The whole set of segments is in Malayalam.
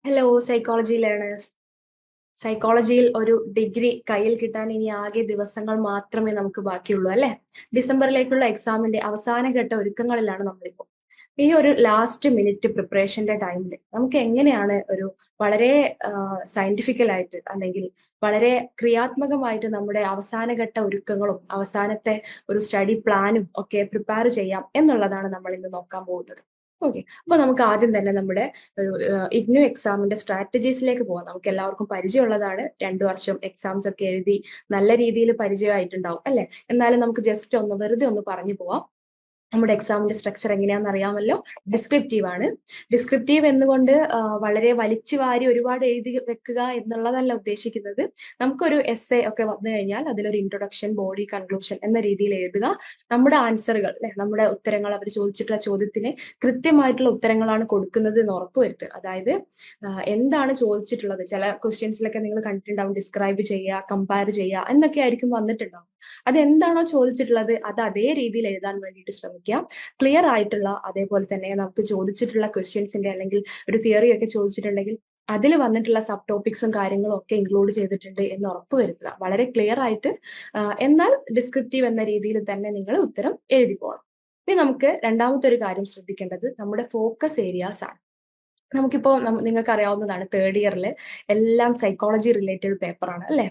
Hello psychology learners. സൈക്കോളജിയിൽ ഒരു ഡിഗ്രി കയ്യിൽ കിട്ടാൻ ഇനി ആകെ ദിവസങ്ങൾ മാത്രമേ നമുക്ക് ബാക്കിയുള്ളൂ അല്ലേ? ഡിസംബറിലേക്കുള്ള എക്സാമിന്റെ അവസാന ഘട്ട ഒരുക്കങ്ങളിലാണ് നമ്മളിപ്പോൾ. ഈ ഒരു ലാസ്റ്റ് മിനിറ്റ് പ്രിപ്പറേഷന്റെ ടൈമിൽ നമുക്ക് എങ്ങനെയാണ് ഒരു വളരെ സയന്റിഫിക്കൽ ആയിട്ട് അല്ലെങ്കിൽ വളരെ ക്രിയാത്മകമായിട്ട് നമ്മുടെ അവസാന ഘട്ട ഒരുക്കങ്ങളും അവസാനത്തെ ഒരു സ്റ്റഡി പ്ലാനും ഒക്കെ പ്രിപ്പയർ ചെയ്യാം എന്നുള്ളതാണ് നമ്മൾ ഇന്ന് നോക്കാൻ പോകുന്നത്. ഓക്കെ. അപ്പൊ നമുക്ക് ആദ്യം തന്നെ നമ്മുടെ ഒരു ഇഗ്നു എക്സാമിന്റെ സ്ട്രാറ്റജീസിലേക്ക് പോവാം. നമുക്ക് എല്ലാവർക്കും പരിചയമുള്ളതാണ്. 2 വർഷം എക്സാംസ് ഒക്കെ എഴുതി നല്ല രീതിയിൽ പരിചയമായിട്ടുണ്ടാവും അല്ലേ? എന്നാലും നമുക്ക് ജസ്റ്റ് ഒന്ന് വെറുതെ ഒന്ന് പറഞ്ഞു പോവാം. നമ്മുടെ എക്സാമിന്റെ സ്ട്രക്ചർ എങ്ങനെയാണെന്ന് അറിയാമല്ലോ. ഡിസ്ക്രിപ്റ്റീവ് ആണ്. ഡിസ്ക്രിപ്റ്റീവ് എന്നുകൊണ്ട് വളരെ വലിച്ചു വാരി ഒരുപാട് എഴുതി വെക്കുക എന്നുള്ളതല്ല ഉദ്ദേശിക്കുന്നത്. നമുക്കൊരു എസ്സേ ഒക്കെ വന്നു കഴിഞ്ഞാൽ അതിലൊരു ഇൻട്രൊഡക്ഷൻ, ബോഡി, കൺക്ലൂഷൻ എന്ന രീതിയിൽ എഴുതുക. നമ്മുടെ ആൻസറുകൾ അല്ലെ, നമ്മുടെ ഉത്തരങ്ങൾ അവർ ചോദിച്ചിട്ടുള്ള ചോദ്യത്തിന് കൃത്യമായിട്ടുള്ള ഉത്തരങ്ങളാണ് കൊടുക്കുന്നത് എന്ന് ഉറപ്പുവരുത്തുക. അതായത് എന്താണ് ചോദിച്ചിട്ടുള്ളത്, ചില ക്വസ്റ്റ്യൻസിലൊക്കെ നിങ്ങൾ കണ്ടിട്ടുണ്ടാവും ഡിസ്ക്രൈബ് ചെയ്യുക, കമ്പയർ ചെയ്യുക എന്നൊക്കെ ആയിരിക്കും വന്നിട്ടുണ്ടാവും. അതെന്താണോ ചോദിച്ചിട്ടുള്ളത് അത് അതേ രീതിയിൽ എഴുതാൻ വേണ്ടിയിട്ട് ശ്രമിക്കുക. ക്ലിയർ ആയിട്ടുള്ള, അതേപോലെ തന്നെ നമുക്ക് ചോദിച്ചിട്ടുള്ള ക്വസ്റ്റ്യൻസിന്റെ അല്ലെങ്കിൽ ഒരു തിയറി ഒക്കെ ചോദിച്ചിട്ടുണ്ടെങ്കിൽ അതിൽ വന്നിട്ടുള്ള സബ് ടോപ്പിക്സും കാര്യങ്ങളും ഒക്കെ ഇൻക്ലൂഡ് ചെയ്തിട്ടുണ്ട് എന്ന് ഉറപ്പുവരുത്തുക. വളരെ ക്ലിയർ ആയിട്ട് എന്നാൽ ഡിസ്ക്രിപ്റ്റീവ് എന്ന രീതിയിൽ തന്നെ നിങ്ങൾ ഉത്തരം എഴുതി പോകണം. ഇനി നമുക്ക് രണ്ടാമത്തെ ഒരു കാര്യം ശ്രദ്ധിക്കേണ്ടത് നമ്മുടെ ഫോക്കസ് ഏരിയാസ് ആണ്. നമുക്കിപ്പോ നിങ്ങൾക്ക് അറിയാവുന്നതാണ്, തേർഡ് ഇയറിൽ എല്ലാം സൈക്കോളജി റിലേറ്റഡ് പേപ്പറാണ് അല്ലെ?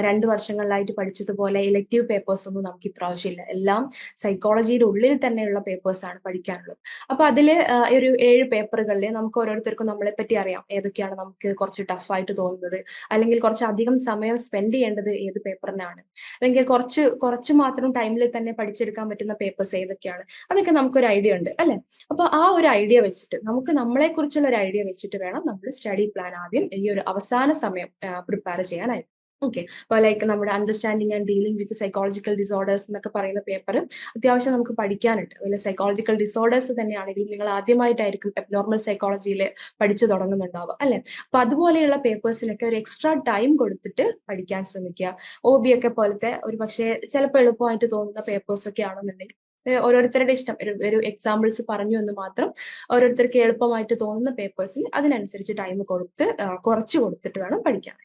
2 വർഷങ്ങളിലായിട്ട് പഠിച്ചതുപോലെ ഇലക്ടീവ് പേപ്പേഴ്സ് ഒന്നും നമുക്ക് ഇപ്രാവശ്യം ഇല്ല. എല്ലാം സൈക്കോളജിയുടെ ഉള്ളിൽ തന്നെയുള്ള പേപ്പേഴ്സ് ആണ് പഠിക്കാനുള്ളത്. അപ്പൊ അതില് ഒരു 7 പേപ്പറുകളിൽ നമുക്ക് ഓരോരുത്തർക്കും നമ്മളെ പറ്റി അറിയാം. ഏതൊക്കെയാണ് നമുക്ക് കുറച്ച് ടഫ് ആയിട്ട് തോന്നുന്നത്, അല്ലെങ്കിൽ കുറച്ച് അധികം സമയം സ്പെൻഡ് ചെയ്യേണ്ടത് ഏത് പേപ്പറിനാണ്, അല്ലെങ്കിൽ കുറച്ച് കുറച്ച് മാത്രം ടൈമിൽ തന്നെ പഠിച്ചെടുക്കാൻ പറ്റുന്ന പേപ്പേഴ്സ് ഏതൊക്കെയാണ്, അതൊക്കെ നമുക്കൊരു ഐഡിയ ഉണ്ട് അല്ലെ? അപ്പൊ ആ ഒരു ഐഡിയ വെച്ചിട്ട് നമുക്ക് നമ്മളെ കുറിച്ചുള്ള ഒരു ഐഡിയ വെച്ചിട്ട് വേണം നമ്മൾ സ്റ്റഡി പ്ലാൻ ആദ്യം ഈ ഒരു അവസാന സമയം പ്രിപ്പയർ ചെയ്യാനായിട്ട്. ഓക്കെ. അപ്പൊ ലൈക്ക് നമ്മുടെ understanding and dealing with psychological disorders എന്നൊക്കെ പറയുന്ന പേപ്പർ അത്യാവശ്യം നമുക്ക് പഠിക്കാനുണ്ട്. അതുപോലെ സൈക്കോളജിക്കൽ ഡിസോർഡേഴ്സ് തന്നെയാണെങ്കിലും നിങ്ങൾ ആദ്യമായിട്ടായിരിക്കും അബ്നോർമൽ സൈക്കോളജിയിൽ പഠിച്ചു തുടങ്ങുന്നുണ്ടാവുക അല്ലെ? അപ്പൊ അതുപോലെയുള്ള പേപ്പേഴ്സിനൊക്കെ ഒരു എക്സ്ട്രാ ടൈം കൊടുത്തിട്ട് പഠിക്കാൻ ശ്രമിക്കുക. ഒ ബി ഒക്കെ പോലത്തെ ഒരു പക്ഷേ ചിലപ്പോൾ എളുപ്പമായിട്ട് തോന്നുന്ന പേപ്പേഴ്സ് ഒക്കെ ആണെന്നുണ്ടെങ്കിൽ ഓരോരുത്തരുടെ ഇഷ്ടം, ഒരു എക്സാമ്പിൾസ് പറഞ്ഞു എന്ന് മാത്രം, ഓരോരുത്തർക്ക് എളുപ്പമായിട്ട് തോന്നുന്ന പേപ്പേഴ്സിൽ അതിനനുസരിച്ച് ടൈം കൊടുത്ത് കുറച്ച് കൊടുത്തിട്ട് വേണം പഠിക്കാൻ.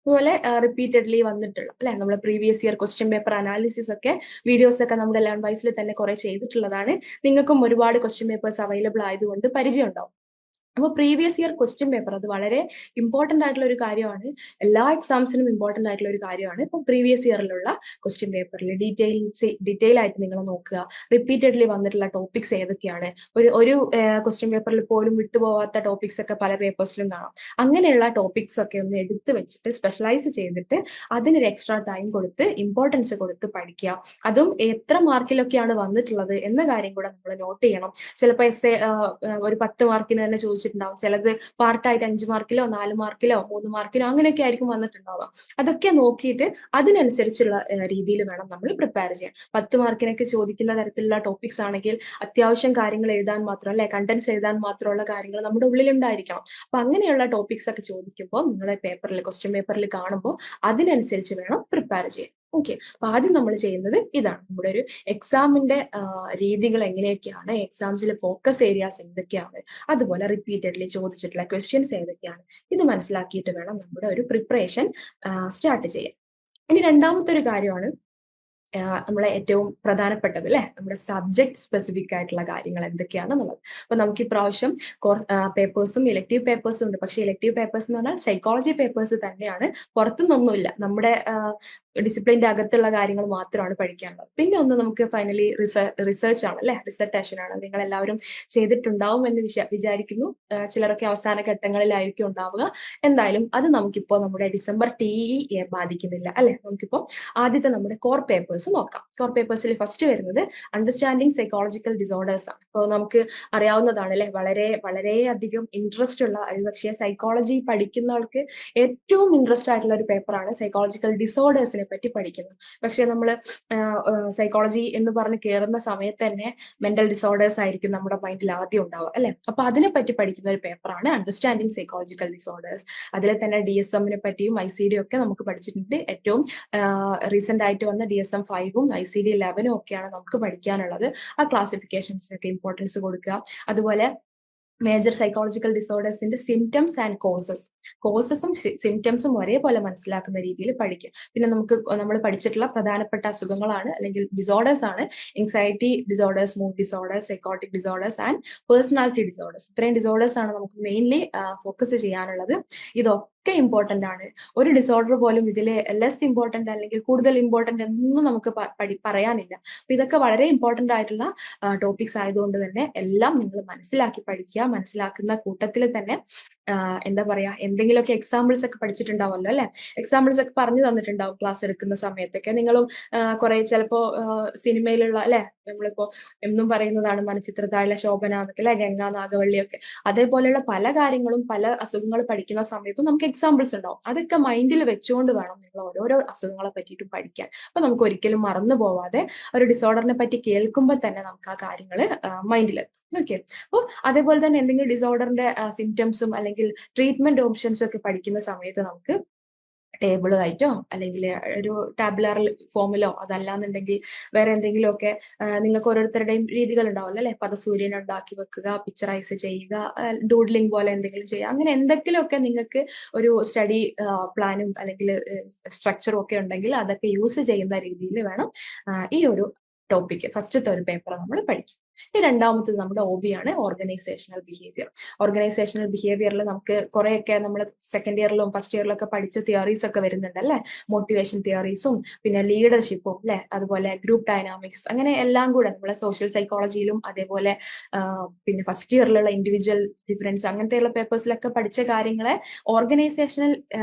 അതുപോലെ റിപ്പീറ്റഡ്ലി വന്നിട്ടുള്ള അല്ലെ, നമ്മുടെ previous year question paper analysis ഒക്കെ വീഡിയോസ് ഒക്കെ നമ്മുടെ ലേൺ വൈസിൽ തന്നെ കുറെ ചെയ്തിട്ടുള്ളതാണ്. നിങ്ങൾക്കും ഒരുപാട് ക്വസ്റ്റ്യൻ പേപ്പേഴ്സ് അവൈലബിൾ ആയതുകൊണ്ട് പരിചയം ഉണ്ടാവും. അപ്പോൾ പ്രീവിയസ് ഇയർ ക്വസ്റ്റ്യൻ പേപ്പർ അത് വളരെ ഇമ്പോർട്ടന്റ് ആയിട്ടുള്ള ഒരു കാര്യമാണ്. എല്ലാ എക്സാംസിനും ഇമ്പോർട്ടന്റ് ആയിട്ടുള്ള ഒരു കാര്യമാണ്. ഇപ്പൊ പ്രീവിയസ് ഇയറിലുള്ള ക്വസ്റ്റ്യൻ പേപ്പറിൽ ഡീറ്റെയിൽ ആയിട്ട് നിങ്ങൾ നോക്കുക. റിപ്പീറ്റഡ്ലി വന്നിട്ടുള്ള ടോപ്പിക്സ് ഏതൊക്കെയാണ്, ഒരു ഒരു ക്വസ്റ്റ്യൻ പേപ്പറിൽ പോലും വിട്ടുപോകാത്ത ടോപ്പിക്സ് ഒക്കെ പല പേപ്പേഴ്സിലും കാണാം. അങ്ങനെയുള്ള ടോപ്പിക്സ് ഒക്കെ ഒന്ന് എടുത്തു വെച്ചിട്ട് സ്പെഷ്യലൈസ് ചെയ്തിട്ട് അതിനൊരു എക്സ്ട്രാ ടൈം കൊടുത്ത് ഇമ്പോർട്ടൻസ് കൊടുത്ത് പഠിക്കുക. അതും എത്ര മാർക്കിലൊക്കെയാണ് വന്നിട്ടുള്ളത് എന്ന കാര്യം കൂടെ നമ്മൾ നോട്ട് ചെയ്യണം. ചിലപ്പോൾ എസ് ഒരു 10 മാർക്കിന് തന്നെ ചോദിച്ചിട്ടുണ്ടാവും. ചിലത് പാർട്ടായിട്ട് 5 മാർക്കിലോ 4 മാർക്കിലോ 3 മാർക്കിലോ അങ്ങനെയൊക്കെ ആയിരിക്കും വന്നിട്ടുണ്ടാവുക. അതൊക്കെ നോക്കിയിട്ട് അതിനനുസരിച്ചുള്ള രീതിയിൽ വേണം നമ്മൾ പ്രിപ്പയർ ചെയ്യാൻ. 10 മാർക്കിനൊക്കെ ചോദിക്കുന്ന തരത്തിലുള്ള ടോപ്പിക്സ് ആണെങ്കിൽ അത്യാവശ്യം കാര്യങ്ങൾ എഴുതാൻ മാത്രം അല്ലെ, കണ്ടന്റ്സ് എഴുതാൻ മാത്രമുള്ള കാര്യങ്ങൾ നമ്മുടെ ഉള്ളിൽ ഉണ്ടായിരിക്കണം. അപ്പൊ അങ്ങനെയുള്ള ടോപ്പിക്സ് ഒക്കെ ചോദിക്കുമ്പോൾ നിങ്ങളെ പേപ്പറിൽ ക്വസ്റ്റ്യൻ പേപ്പറിൽ കാണുമ്പോൾ അതിനനുസരിച്ച് വേണം പ്രിപ്പയർ ചെയ്യാൻ. ഓക്കെ. അപ്പൊ ആദ്യം നമ്മൾ ചെയ്യുന്നത് ഇതാണ്. നമ്മുടെ ഒരു എക്സാമിന്റെ രീതികൾ എങ്ങനെയൊക്കെയാണ്, എക്സാംസിലെ ഫോക്കസ് ഏരിയാസ് എന്തൊക്കെയാണ്, അതുപോലെ റിപ്പീറ്റഡ്ലി ചോദിച്ചിട്ടുള്ള ക്വസ്റ്റ്യൻസ് ഏതൊക്കെയാണ്, ഇത് മനസ്സിലാക്കിയിട്ട് വേണം നമ്മുടെ ഒരു പ്രിപ്പറേഷൻ സ്റ്റാർട്ട് ചെയ്യാൻ. ഇനി രണ്ടാമത്തെ ഒരു കാര്യമാണ് നമ്മളെ ഏറ്റവും പ്രധാനപ്പെട്ടത് അല്ലെ, നമ്മുടെ സബ്ജക്ട് സ്പെസിഫിക് ആയിട്ടുള്ള കാര്യങ്ങൾ എന്തൊക്കെയാണെന്നുള്ളത്. അപ്പൊ നമുക്ക് ഇപ്രാവശ്യം പേപ്പേഴ്സും ഇലക്ടീവ് പേപ്പേഴ്സും ഉണ്ട്. പക്ഷേ ഇലക്ടീവ് പേപ്പേഴ്സ് എന്ന് പറഞ്ഞാൽ സൈക്കോളജി പേപ്പേഴ്സ് തന്നെയാണ്, പുറത്തുനിന്നൊന്നുമില്ല. നമ്മുടെ ഡിസിപ്ലിന്റെ അകത്തുള്ള കാര്യങ്ങൾ മാത്രമാണ് പഠിക്കാനുള്ളത്. പിന്നെ ഒന്ന് നമുക്ക് ഫൈനലി റിസർച്ച് ആണ് അല്ലെ, ഡിസർട്ടേഷൻ ആണ്. നിങ്ങൾ എല്ലാവരും ചെയ്തിട്ടുണ്ടാവും എന്ന് വിചാരിക്കുന്നു. ചിലരൊക്കെ അവസാന ഘട്ടങ്ങളിലായിരിക്കും ഉണ്ടാവുക. എന്തായാലും അത് നമുക്കിപ്പോ നമ്മുടെ ഡിസംബർ ടിഇ ബാധിക്കുന്നില്ല അല്ലെ. നമുക്കിപ്പോ ആദ്യത്തെ നമ്മുടെ കോർ പേപ്പേഴ്സ് നോക്കാം. കോർ പേപ്പേഴ്സിൽ ഫസ്റ്റ് വരുന്നത് അണ്ടർസ്റ്റാൻഡിങ് സൈക്കോളജിക്കൽ ഡിസോർഡേഴ്സ് ആണ്. അപ്പോൾ നമുക്ക് അറിയാവുന്നതാണ് അല്ലെ, വളരെ വളരെ അധികം ഇൻട്രസ്റ്റ് ഉള്ള, പക്ഷേ സൈക്കോളജി പഠിക്കുന്നവർക്ക് ഏറ്റവും ഇൻട്രസ്റ്റ് ആയിട്ടുള്ള ഒരു പേപ്പറാണ് സൈക്കോളജിക്കൽ ഡിസോർഡേഴ്സിനെ പറ്റി പഠിക്കുന്നത്. പക്ഷെ നമ്മൾ സൈക്കോളജി എന്ന് പറഞ്ഞ് കയറുന്ന സമയത്ത് തന്നെ മെന്റൽ ഡിസോർഡേഴ്സ് ആയിരിക്കും നമ്മുടെ മൈൻഡിൽ ആദ്യം ഉണ്ടാവുക അല്ലെ. അപ്പൊ അതിനെ പറ്റി പഠിക്കുന്ന ഒരു പേപ്പറാണ് അണ്ടർസ്റ്റാൻഡിങ് സൈക്കോളജിക്കൽ ഡിസോർഡേഴ്സ്. അതിൽ തന്നെ DSM-നെ പറ്റിയും ICD ഒക്കെ നമുക്ക് പഠിച്ചിട്ടുണ്ട്. ഏറ്റവും റീസെന്റ് ആയിട്ട് വന്ന DSM-5ഉം ICD-11 ഒക്കെയാണ് നമുക്ക് പഠിക്കാനുള്ളത്. ആ ക്ലാസിഫിക്കേഷൻസിനൊക്കെ ഇമ്പോർട്ടൻസ് കൊടുക്കുക. അതുപോലെ മേജർ സൈക്കോളജിക്കൽ ഡിസോർഡേഴ്സിന്റെ സിംറ്റംസ് ആൻഡ് കോസസും സിംറ്റംസും ഒരേപോലെ മനസ്സിലാക്കുന്ന രീതിയിൽ പഠിക്കുക. പിന്നെ നമ്മൾ പഠിച്ചിട്ടുള്ള പ്രധാനപ്പെട്ട അസുഖങ്ങളാണ് അല്ലെങ്കിൽ ഡിസോർഡേഴ്സ് ആണ് anxiety disorders, mood disorders, psychotic disorders and personality disorders. ഇത്രയും ഡിസോർഡേഴ്സ് ആണ് നമുക്ക് മെയിൻലി ഫോക്കസ് ചെയ്യാനുള്ളത്. ഇതൊക്കെ ഇമ്പോർട്ടന്റ് ആണ്. ഒരു ഡിസോർഡർ പോലും ഇതിൽ ലെസ് ഇമ്പോർട്ടന്റ് അല്ലെങ്കിൽ കൂടുതൽ ഇമ്പോർട്ടന്റ് എന്നും നമുക്ക് പറയാനില്ല. അപ്പൊ ഇതൊക്കെ വളരെ ഇമ്പോർട്ടന്റ് ആയിട്ടുള്ള ടോപ്പിക്സ് ആയതുകൊണ്ട് തന്നെ എല്ലാം നിങ്ങൾ മനസ്സിലാക്കി പഠിക്കുക. മനസ്സിലാക്കുന്ന കൂട്ടത്തിൽ തന്നെ എന്താ പറയാ, എന്തെങ്കിലുമൊക്കെ എക്സാമ്പിൾസ് ഒക്കെ പഠിച്ചിട്ടുണ്ടാവുമല്ലോ അല്ലെ? എക്സാമ്പിൾസ് ഒക്കെ പറഞ്ഞു തന്നിട്ടുണ്ടാവും ക്ലാസ് എടുക്കുന്ന സമയത്തൊക്കെ. നിങ്ങളും കുറെ ചിലപ്പോ സിനിമയിലുള്ള അല്ലെ, നമ്മളിപ്പോ എന്നും പറയുന്നതാണ് മനച്ചിത്രത്താഴിലെ ശോഭന എന്നൊക്കെ അല്ലെ, ഗംഗ, നാഗവള്ളിയൊക്കെ. അതേപോലെയുള്ള പല കാര്യങ്ങളും പല അസുഖങ്ങൾ പഠിക്കുന്ന സമയത്തും നമുക്ക് എക്സാമ്പിൾസ് ഉണ്ടാവും. അതൊക്കെ മൈൻഡിൽ വെച്ചുകൊണ്ട് വേണം നിങ്ങൾ ഓരോരോ അസുഖങ്ങളെ പറ്റിയിട്ട് പഠിക്കാൻ. അപ്പൊ നമുക്ക് ഒരിക്കലും മറന്നു പോവാതെ ഒരു ഡിസോർഡറിനെ പറ്റി കേൾക്കുമ്പോൾ തന്നെ നമുക്ക് ആ കാര്യങ്ങൾ മൈൻഡിലെത്തും. ഓക്കെ. അപ്പോൾ അതേപോലെ തന്നെ എന്തെങ്കിലും ഡിസോർഡറിന്റെ സിംറ്റംസും അല്ലെങ്കിൽ ട്രീറ്റ്മെന്റ് ഓപ്ഷൻസും ഒക്കെ പഠിക്കുന്ന സമയത്ത് നമുക്ക് ടേബിൾ ആയിട്ടോ അല്ലെങ്കിൽ ഒരു ടാബുലർ ഫോമിലോ അതല്ലാന്നുണ്ടെങ്കിൽ വേറെ എന്തെങ്കിലുമൊക്കെ നിങ്ങൾക്ക് ഓരോരുത്തരുടെയും രീതികൾ ഉണ്ടാവുമല്ലോ അല്ലെ? പദസൂര്യൻ ഉണ്ടാക്കി വെക്കുക, പിക്ചറൈസ് ചെയ്യുക, ഡൂഡ്ലിംഗ് പോലെ എന്തെങ്കിലും ചെയ്യുക, അങ്ങനെ എന്തെങ്കിലുമൊക്കെ നിങ്ങൾക്ക് ഒരു സ്റ്റഡി പ്ലാനും അല്ലെങ്കിൽ സ്ട്രക്ചറും ഒക്കെ ഉണ്ടെങ്കിൽ അതൊക്കെ യൂസ് ചെയ്യുന്ന രീതിയിൽ വേണം ഈ ഒരു ടോപ്പിക് ഫസ്റ്റത്തെ ഒരു പേപ്പർ നമ്മൾ പഠിക്കും. ഈ രണ്ടാമത്തത് നമ്മുടെ OB-ആണ്, ഓർഗനൈസേഷണൽ ബിഹേവിയർ. ഓർഗനൈസേഷണൽ ബിഹേവിയറിൽ നമുക്ക് കുറെയൊക്കെ നമ്മൾ സെക്കൻഡ് ഇയറിലും ഫസ്റ്റ് ഇയറിലും ഒക്കെ പഠിച്ച തിയറീസ് ഒക്കെ വരുന്നുണ്ട് അല്ലെ? മോട്ടിവേഷൻ തിയറീസും പിന്നെ ലീഡർഷിപ്പും അല്ലെ, അതുപോലെ ഗ്രൂപ്പ് ഡൈനാമിക്സ്, അങ്ങനെ എല്ലാം കൂടെ നമ്മളെ സോഷ്യൽ സൈക്കോളജിയിലും അതേപോലെ പിന്നെ ഫസ്റ്റ് ഇയറിലുള്ള ഇൻഡിവിജ്വൽ ഡിഫറൻസ് അങ്ങനത്തെയുള്ള പേപ്പേഴ്സിലൊക്കെ പഠിച്ച കാര്യങ്ങളെ ഓർഗനൈസേഷണൽ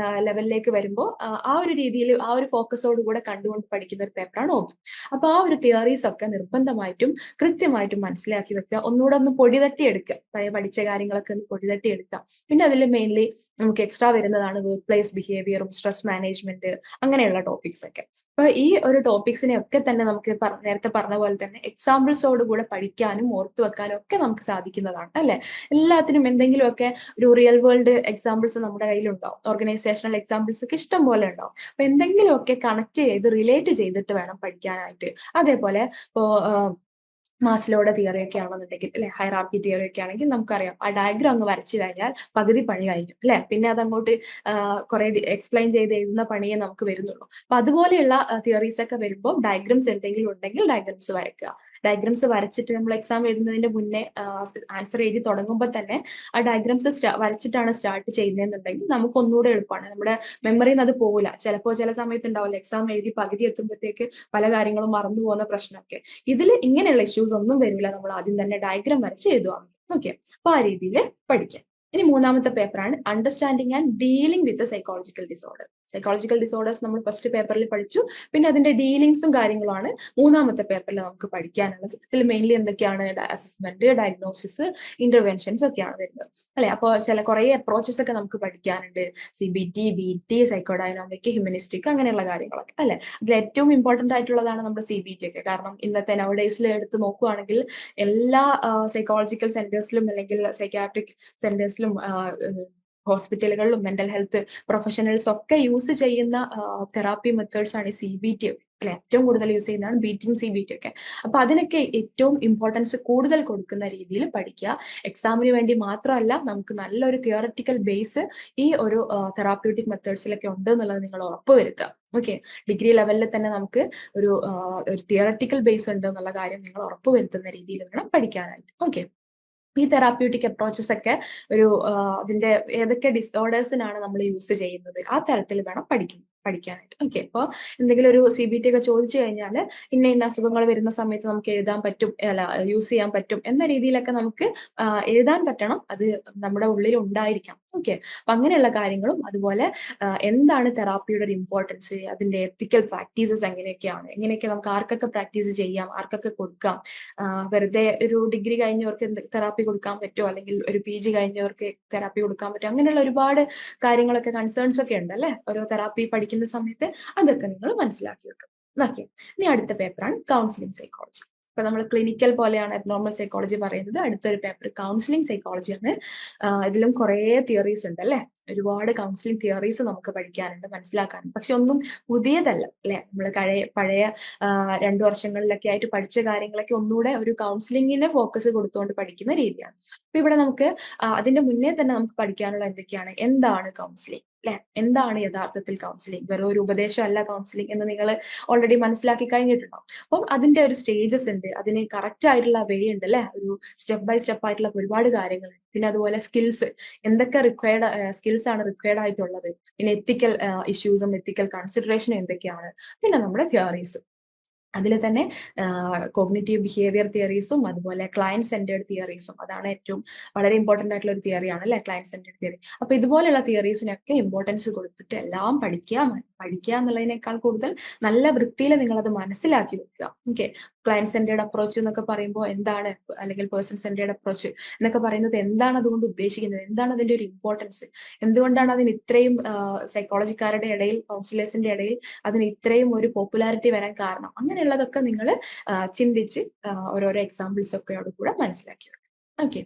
ലെവലിലേക്ക് വരുമ്പോൾ ആ ഒരു രീതിയിൽ ആ ഒരു ഫോക്കസോട് കൂടെ കണ്ടുകൊണ്ട് പഠിക്കുന്ന ഒരു പേപ്പറാണ് OB. അപ്പൊ ആ ഒരു തിയറീസ് ഒക്കെ നിർബന്ധമായിട്ടും കൃത്യമായിട്ടും മനസ്സിലാക്കി വെക്കുക. ഒന്നുകൂടെ ഒന്ന് പൊടി തട്ടി എടുക്കുക, പഴയ പഠിച്ച കാര്യങ്ങളൊക്കെ ഒന്ന് പൊടി തട്ടി എടുക്കുക. പിന്നെ അതിൽ മെയിൻലി നമുക്ക് എക്സ്ട്രാ വരുന്നതാണ് വർക്ക് പ്ലേസ് ബിഹേവിയറും സ്ട്രെസ് മാനേജ്മെന്റ്, അങ്ങനെയുള്ള ടോപ്പിക്സ് ഒക്കെ. അപ്പൊ ഈ ഒരു ടോപ്പിക്സിനെ ഒക്കെ തന്നെ നമുക്ക് നേരത്തെ പറഞ്ഞ പോലെ തന്നെ എക്സാമ്പിൾസോട് കൂടെ പഠിക്കാനും ഓർത്തു വെക്കാനും ഒക്കെ നമുക്ക് സാധിക്കുന്നതാണ് അല്ലെ? എല്ലാത്തിനും എന്തെങ്കിലുമൊക്കെ ഒരു റിയൽ വേൾഡ് എക്സാമ്പിൾസ് നമ്മുടെ കയ്യിലുണ്ടാവും. ഓർഗനൈസേഷണൽ എക്സാമ്പിൾസ് ഒക്കെ ഇഷ്ടം പോലെ ഉണ്ടാവും. അപ്പൊ എന്തെങ്കിലുമൊക്കെ കണക്ട് ചെയ്ത് റിലേറ്റ് ചെയ്തിട്ട് വേണം പഠിക്കാനായിട്ട്. അതേപോലെ ഇപ്പോ മാസ്ലോയുടെ തിയറി ഒക്കെ ആണെന്നുണ്ടെങ്കിൽ അല്ലെ, ഹൈറാർക്കി തിയറി ഒക്കെ ആണെങ്കിൽ നമുക്കറിയാം ആ ഡയഗ്രം അങ്ങ് വരച്ചു കഴിഞ്ഞാൽ പകുതി പണി കഴിഞ്ഞു അല്ലെ? പിന്നെ അതങ്ങോട്ട് കുറെ എക്സ്പ്ലെയിൻ ചെയ്ത് എഴുതുന്ന പണിയെ നമുക്ക് വരുന്നുള്ളൂ. അപ്പൊ അതുപോലെയുള്ള തിയറീസ് ഒക്കെ വരുമ്പോൾ ഡയഗ്രംസ് എന്തെങ്കിലും ഉണ്ടെങ്കിൽ ഡയഗ്രംസ് വരയ്ക്കുക. ഡയഗ്രംസ് വരച്ചിട്ട് നമ്മൾ എക്സാം എഴുതുന്നതിന്റെ മുന്നേ ആൻസർ എഴുതി തുടങ്ങുമ്പോൾ തന്നെ ആ ഡയഗ്രംസ് വരച്ചിട്ടാണ് സ്റ്റാർട്ട് ചെയ്യുന്നതെന്നുണ്ടെങ്കിൽ നമുക്ക് ഒന്നുകൂടെ എളുപ്പമാണ്. നമ്മുടെ മെമ്മറിയിൽ നിന്ന് അത് പോകില്ല. ചിലപ്പോൾ ചില സമയത്ത് ഉണ്ടാവില്ല, എക്സാം എഴുതി പകുതി എത്തുമ്പോഴത്തേക്ക് പല കാര്യങ്ങളും മറന്നു പോകുന്ന പ്രശ്നമൊക്കെ. ഇതിൽ ഇങ്ങനെയുള്ള ഇഷ്യൂസ് ഒന്നും വരില്ല. നമ്മൾ ആദ്യം തന്നെ ഡയഗ്രാം വരച്ച് എഴുതുവാണ്. ഓക്കെ. അപ്പൊ ആ രീതിയിൽ പഠിക്കാം. ഇനി മൂന്നാമത്തെ പേപ്പറാണ് understanding and dealing with psychological disorder. Psychological disorders നമ്മൾ ഫസ്റ്റ് പേപ്പറിൽ പഠിച്ചു. പിന്നെ അതിന്റെ ഡീലിംഗ്സും കാര്യങ്ങളുമാണ് മൂന്നാമത്തെ പേപ്പറിൽ നമുക്ക് പഠിക്കാനുള്ളത്. ഇതിൽ മെയിൻലി എന്തൊക്കെയാണ്? അസസ്മെന്റ്, ഡയഗ്നോസിസ്, ഇന്റർവെൻഷൻസ് ഒക്കെയാണ് വരുന്നത് അല്ലെ? അപ്പോൾ കുറെ അപ്രോച്ചസ് ഒക്കെ നമുക്ക് പഠിക്കാനുണ്ട്. CBT, BT, സൈക്കോഡൈനാമിക്, ഹ്യൂമനിസ്റ്റിക്, അങ്ങനെയുള്ള കാര്യങ്ങളൊക്കെ അല്ലെ? അതിൽ ഏറ്റവും ഇമ്പോർട്ടന്റ് ആയിട്ടുള്ളതാണ് നമ്മുടെ CBT ഒക്കെ. കാരണം ഇന്നത്തെ നവഡേയ്സിൽ എടുത്ത് നോക്കുകയാണെങ്കിൽ എല്ലാ സൈക്കോളജിക്കൽ സെന്റേഴ്സിലും അല്ലെങ്കിൽ സൈക്യാട്രിക് സെന്റേഴ്സിലും ഹോസ്പിറ്റലുകളിലും മെന്റൽ ഹെൽത്ത് പ്രൊഫഷണൽസ് ഒക്കെ യൂസ് ചെയ്യുന്ന തെറാപ്പി മെത്തേഡ്സ് ആണ് CBT ഒക്കെ അല്ലെ? ഏറ്റവും കൂടുതൽ യൂസ് ചെയ്യുന്നതാണ് BTയും CBT ഒക്കെ. അപ്പൊ അതിനൊക്കെ ഏറ്റവും ഇമ്പോർട്ടൻസ് കൂടുതൽ കൊടുക്കുന്ന രീതിയിൽ പഠിക്കുക. എക്സാമിന് വേണ്ടി മാത്രമല്ല, നമുക്ക് നല്ലൊരു തിയററ്റിക്കൽ ബേസ് ഈ ഒരു തെറാപ്യൂട്ടിക് മെത്തേഡ്സിലൊക്കെ ഉണ്ട് എന്നുള്ളത് നിങ്ങൾ ഉറപ്പുവരുത്തുക. ഓക്കെ. ഡിഗ്രി ലെവലിൽ തന്നെ നമുക്ക് ഒരു തിയററ്റിക്കൽ ബേസ് ഉണ്ട് എന്നുള്ള കാര്യം നിങ്ങൾ ഉറപ്പുവരുത്തുന്ന രീതിയിൽ വേണം പഠിക്കാനായിട്ട്. ഓക്കെ. ഈ തെറാപ്യൂട്ടിക് അപ്രോച്ചസ് ഒക്കെ ഒരു അതിന്റെ ഏതൊക്കെ ഡിസോർഡേഴ്സിനാണ് നമ്മൾ യൂസ് ചെയ്യുന്നത് ആ തരത്തിൽ വേണം പഠിക്കാനായിട്ട്. ഓക്കെ. അപ്പോൾ എന്തെങ്കിലും ഒരു CBT ഒക്കെ ചോദിച്ചു കഴിഞ്ഞാൽ ഇന്ന അസുഖങ്ങൾ വരുന്ന സമയത്ത് നമുക്ക് എഴുതാൻ പറ്റും, അല്ല യൂസ് ചെയ്യാൻ പറ്റും എന്ന രീതിയിലൊക്കെ നമുക്ക് എഴുതാൻ പറ്റണം. അത് നമ്മുടെ ഉള്ളിൽ ഉണ്ടായിരിക്കണം. ഓക്കെ. അപ്പൊ അങ്ങനെയുള്ള കാര്യങ്ങളും അതുപോലെ എന്താണ് തെറാപ്പിയുടെ ഒരു ഇമ്പോർട്ടൻസ്, അതിന്റെ എത്തിക്കൽ പ്രാക്ടീസസ് എങ്ങനെയൊക്കെ നമുക്ക് ആർക്കൊക്കെ പ്രാക്ടീസ് ചെയ്യാം, ആർക്കൊക്കെ കൊടുക്കാം, വെറുതെ ഒരു ഡിഗ്രി കഴിഞ്ഞവർക്ക് തെറാപ്പി കൊടുക്കാൻ പറ്റുമോ, അല്ലെങ്കിൽ ഒരു PG കഴിഞ്ഞവർക്ക് തെറാപ്പി കൊടുക്കാൻ പറ്റുമോ, അങ്ങനെയുള്ള ഒരുപാട് കാര്യങ്ങളൊക്കെ കൺസേൺസ് ഒക്കെ ഉണ്ട് അല്ലെ ഓരോ തെറാപ്പി പഠിക്കുന്ന സമയത്ത്. അതൊക്കെ നിങ്ങൾ മനസ്സിലാക്കി വെക്കണം. ഓക്കെ. ഇനി അടുത്ത പേപ്പറാണ് കൗൺസിലിംഗ് സൈക്കോളജി. ഇപ്പൊ നമ്മൾ ക്ലിനിക്കൽ പോലെയാണ് അബ്നോർമൽ സൈക്കോളജി പറയുന്നത്. അടുത്തൊരു പേപ്പർ കൗൺസിലിംഗ് സൈക്കോളജിയാണ്. ഇതിലും കുറേ തിയറീസ് ഉണ്ട് അല്ലെ? ഒരുപാട് കൗൺസിലിംഗ് തിയറീസ് നമുക്ക് പഠിക്കാനുണ്ട്, മനസ്സിലാക്കാനുണ്ട്. പക്ഷെ ഒന്നും പുതിയതല്ല അല്ലെ? നമ്മൾ പഴയ 2 വർഷങ്ങളിലൊക്കെ ആയിട്ട് പഠിച്ച കാര്യങ്ങളൊക്കെ ഒന്നുകൂടെ ഒരു കൗൺസിലിംഗിന് ഫോക്കസ് കൊടുത്തുകൊണ്ട് പഠിക്കുന്ന രീതിയാണ്. അപ്പൊ ഇവിടെ നമുക്ക് അതിന്റെ മുന്നേ തന്നെ നമുക്ക് പഠിക്കാനുള്ള എന്തൊക്കെയാണ്? എന്താണ് കൗൺസിലിംഗ് അല്ലെ? എന്താണ് യഥാർത്ഥത്തിൽ കൗൺസിലിംഗ്? വെറും ഒരു ഉപദേശമല്ല കൗൺസിലിംഗ് എന്ന് നിങ്ങൾ ഓൾറെഡി മനസ്സിലാക്കി കഴിഞ്ഞിട്ടുണ്ടാവും. അപ്പം അതിന്റെ ഒരു സ്റ്റേജസ് ഉണ്ട്, അതിന് കറക്റ്റ് ആയിട്ടുള്ള വേ ഉണ്ട് അല്ലെ? ഒരു സ്റ്റെപ്പ് ബൈ സ്റ്റെപ്പ് ആയിട്ടുള്ള ഒരുപാട് കാര്യങ്ങളുണ്ട്. പിന്നെ അതുപോലെ സ്കിൽസ്, എന്തൊക്കെ സ്കിൽസ് ആണ് റിക്വയർഡ് ആയിട്ടുള്ളത്, പിന്നെ എത്തിക്കൽ ഇഷ്യൂസും എത്തിക്കൽ കൺസിഡറേഷനും എന്തൊക്കെയാണ്, പിന്നെ നമ്മുടെ തിയറീസ്. അതിൽ തന്നെ കോഗ്നിറ്റീവ് ബിഹേവിയർ തിയറീസും അതുപോലെ ക്ലയന്റ് സെന്റേർഡ് തിയറീസും, അതാണ് ഏറ്റവും വളരെ ഇമ്പോർട്ടന്റ് ആയിട്ടുള്ള ഒരു തിയറിയാണ് അല്ലെ, ക്ലയന്റ് സെന്റേർഡ് തിയറി. അപ്പൊ ഇതുപോലെയുള്ള തിയറീസിനൊക്കെ ഇമ്പോർട്ടൻസ് കൊടുത്തിട്ട് എല്ലാം പഠിക്കുക എന്നുള്ളതിനേക്കാൾ കൂടുതൽ നല്ല വൃത്തിയിൽ നിങ്ങൾ അത് മനസ്സിലാക്കി വെക്കുക. ഓക്കെ, ക്ലയന്റ് സെന്റേർഡ് അപ്രോച്ച് എന്നൊക്കെ പറയുമ്പോൾ എന്താണ്, അല്ലെങ്കിൽ പേഴ്സൺ സെന്റേർഡ് അപ്രോച്ച് എന്നൊക്കെ പറയുന്നത് എന്താണ് അതുകൊണ്ട് ഉദ്ദേശിക്കുന്നത്, എന്താണ് അതിന്റെ ഒരു ഇമ്പോർട്ടൻസ്, എന്തുകൊണ്ടാണ് അതിന് ഇത്രയും സൈക്കോളജിക്കാരുടെ ഇടയിൽ, കൗൺസിലേഴ്സിന്റെ ഇടയിൽ അതിന് ഇത്രയും ഒരു പോപ്പുലാരിറ്റി വരാൻ കാരണം, അങ്ങനെയുള്ളതൊക്കെ നിങ്ങൾ ചിന്തിച്ച് ഓരോരോ എക്സാമ്പിൾസ് ഒക്കെ കൂടെ മനസ്സിലാക്കി വെക്കുക. ഓക്കെ.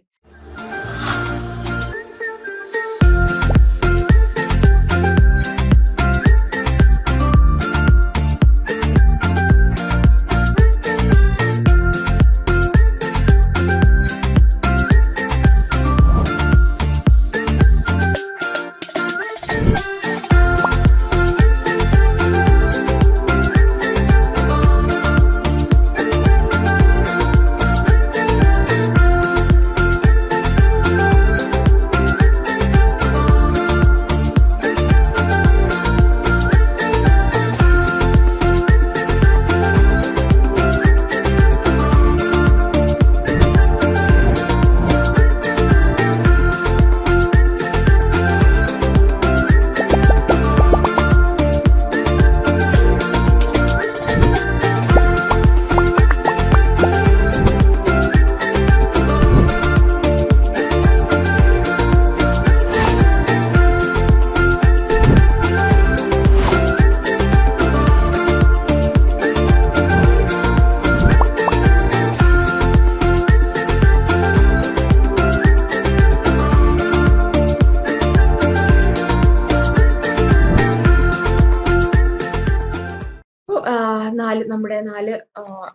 നമ്മുടെ 4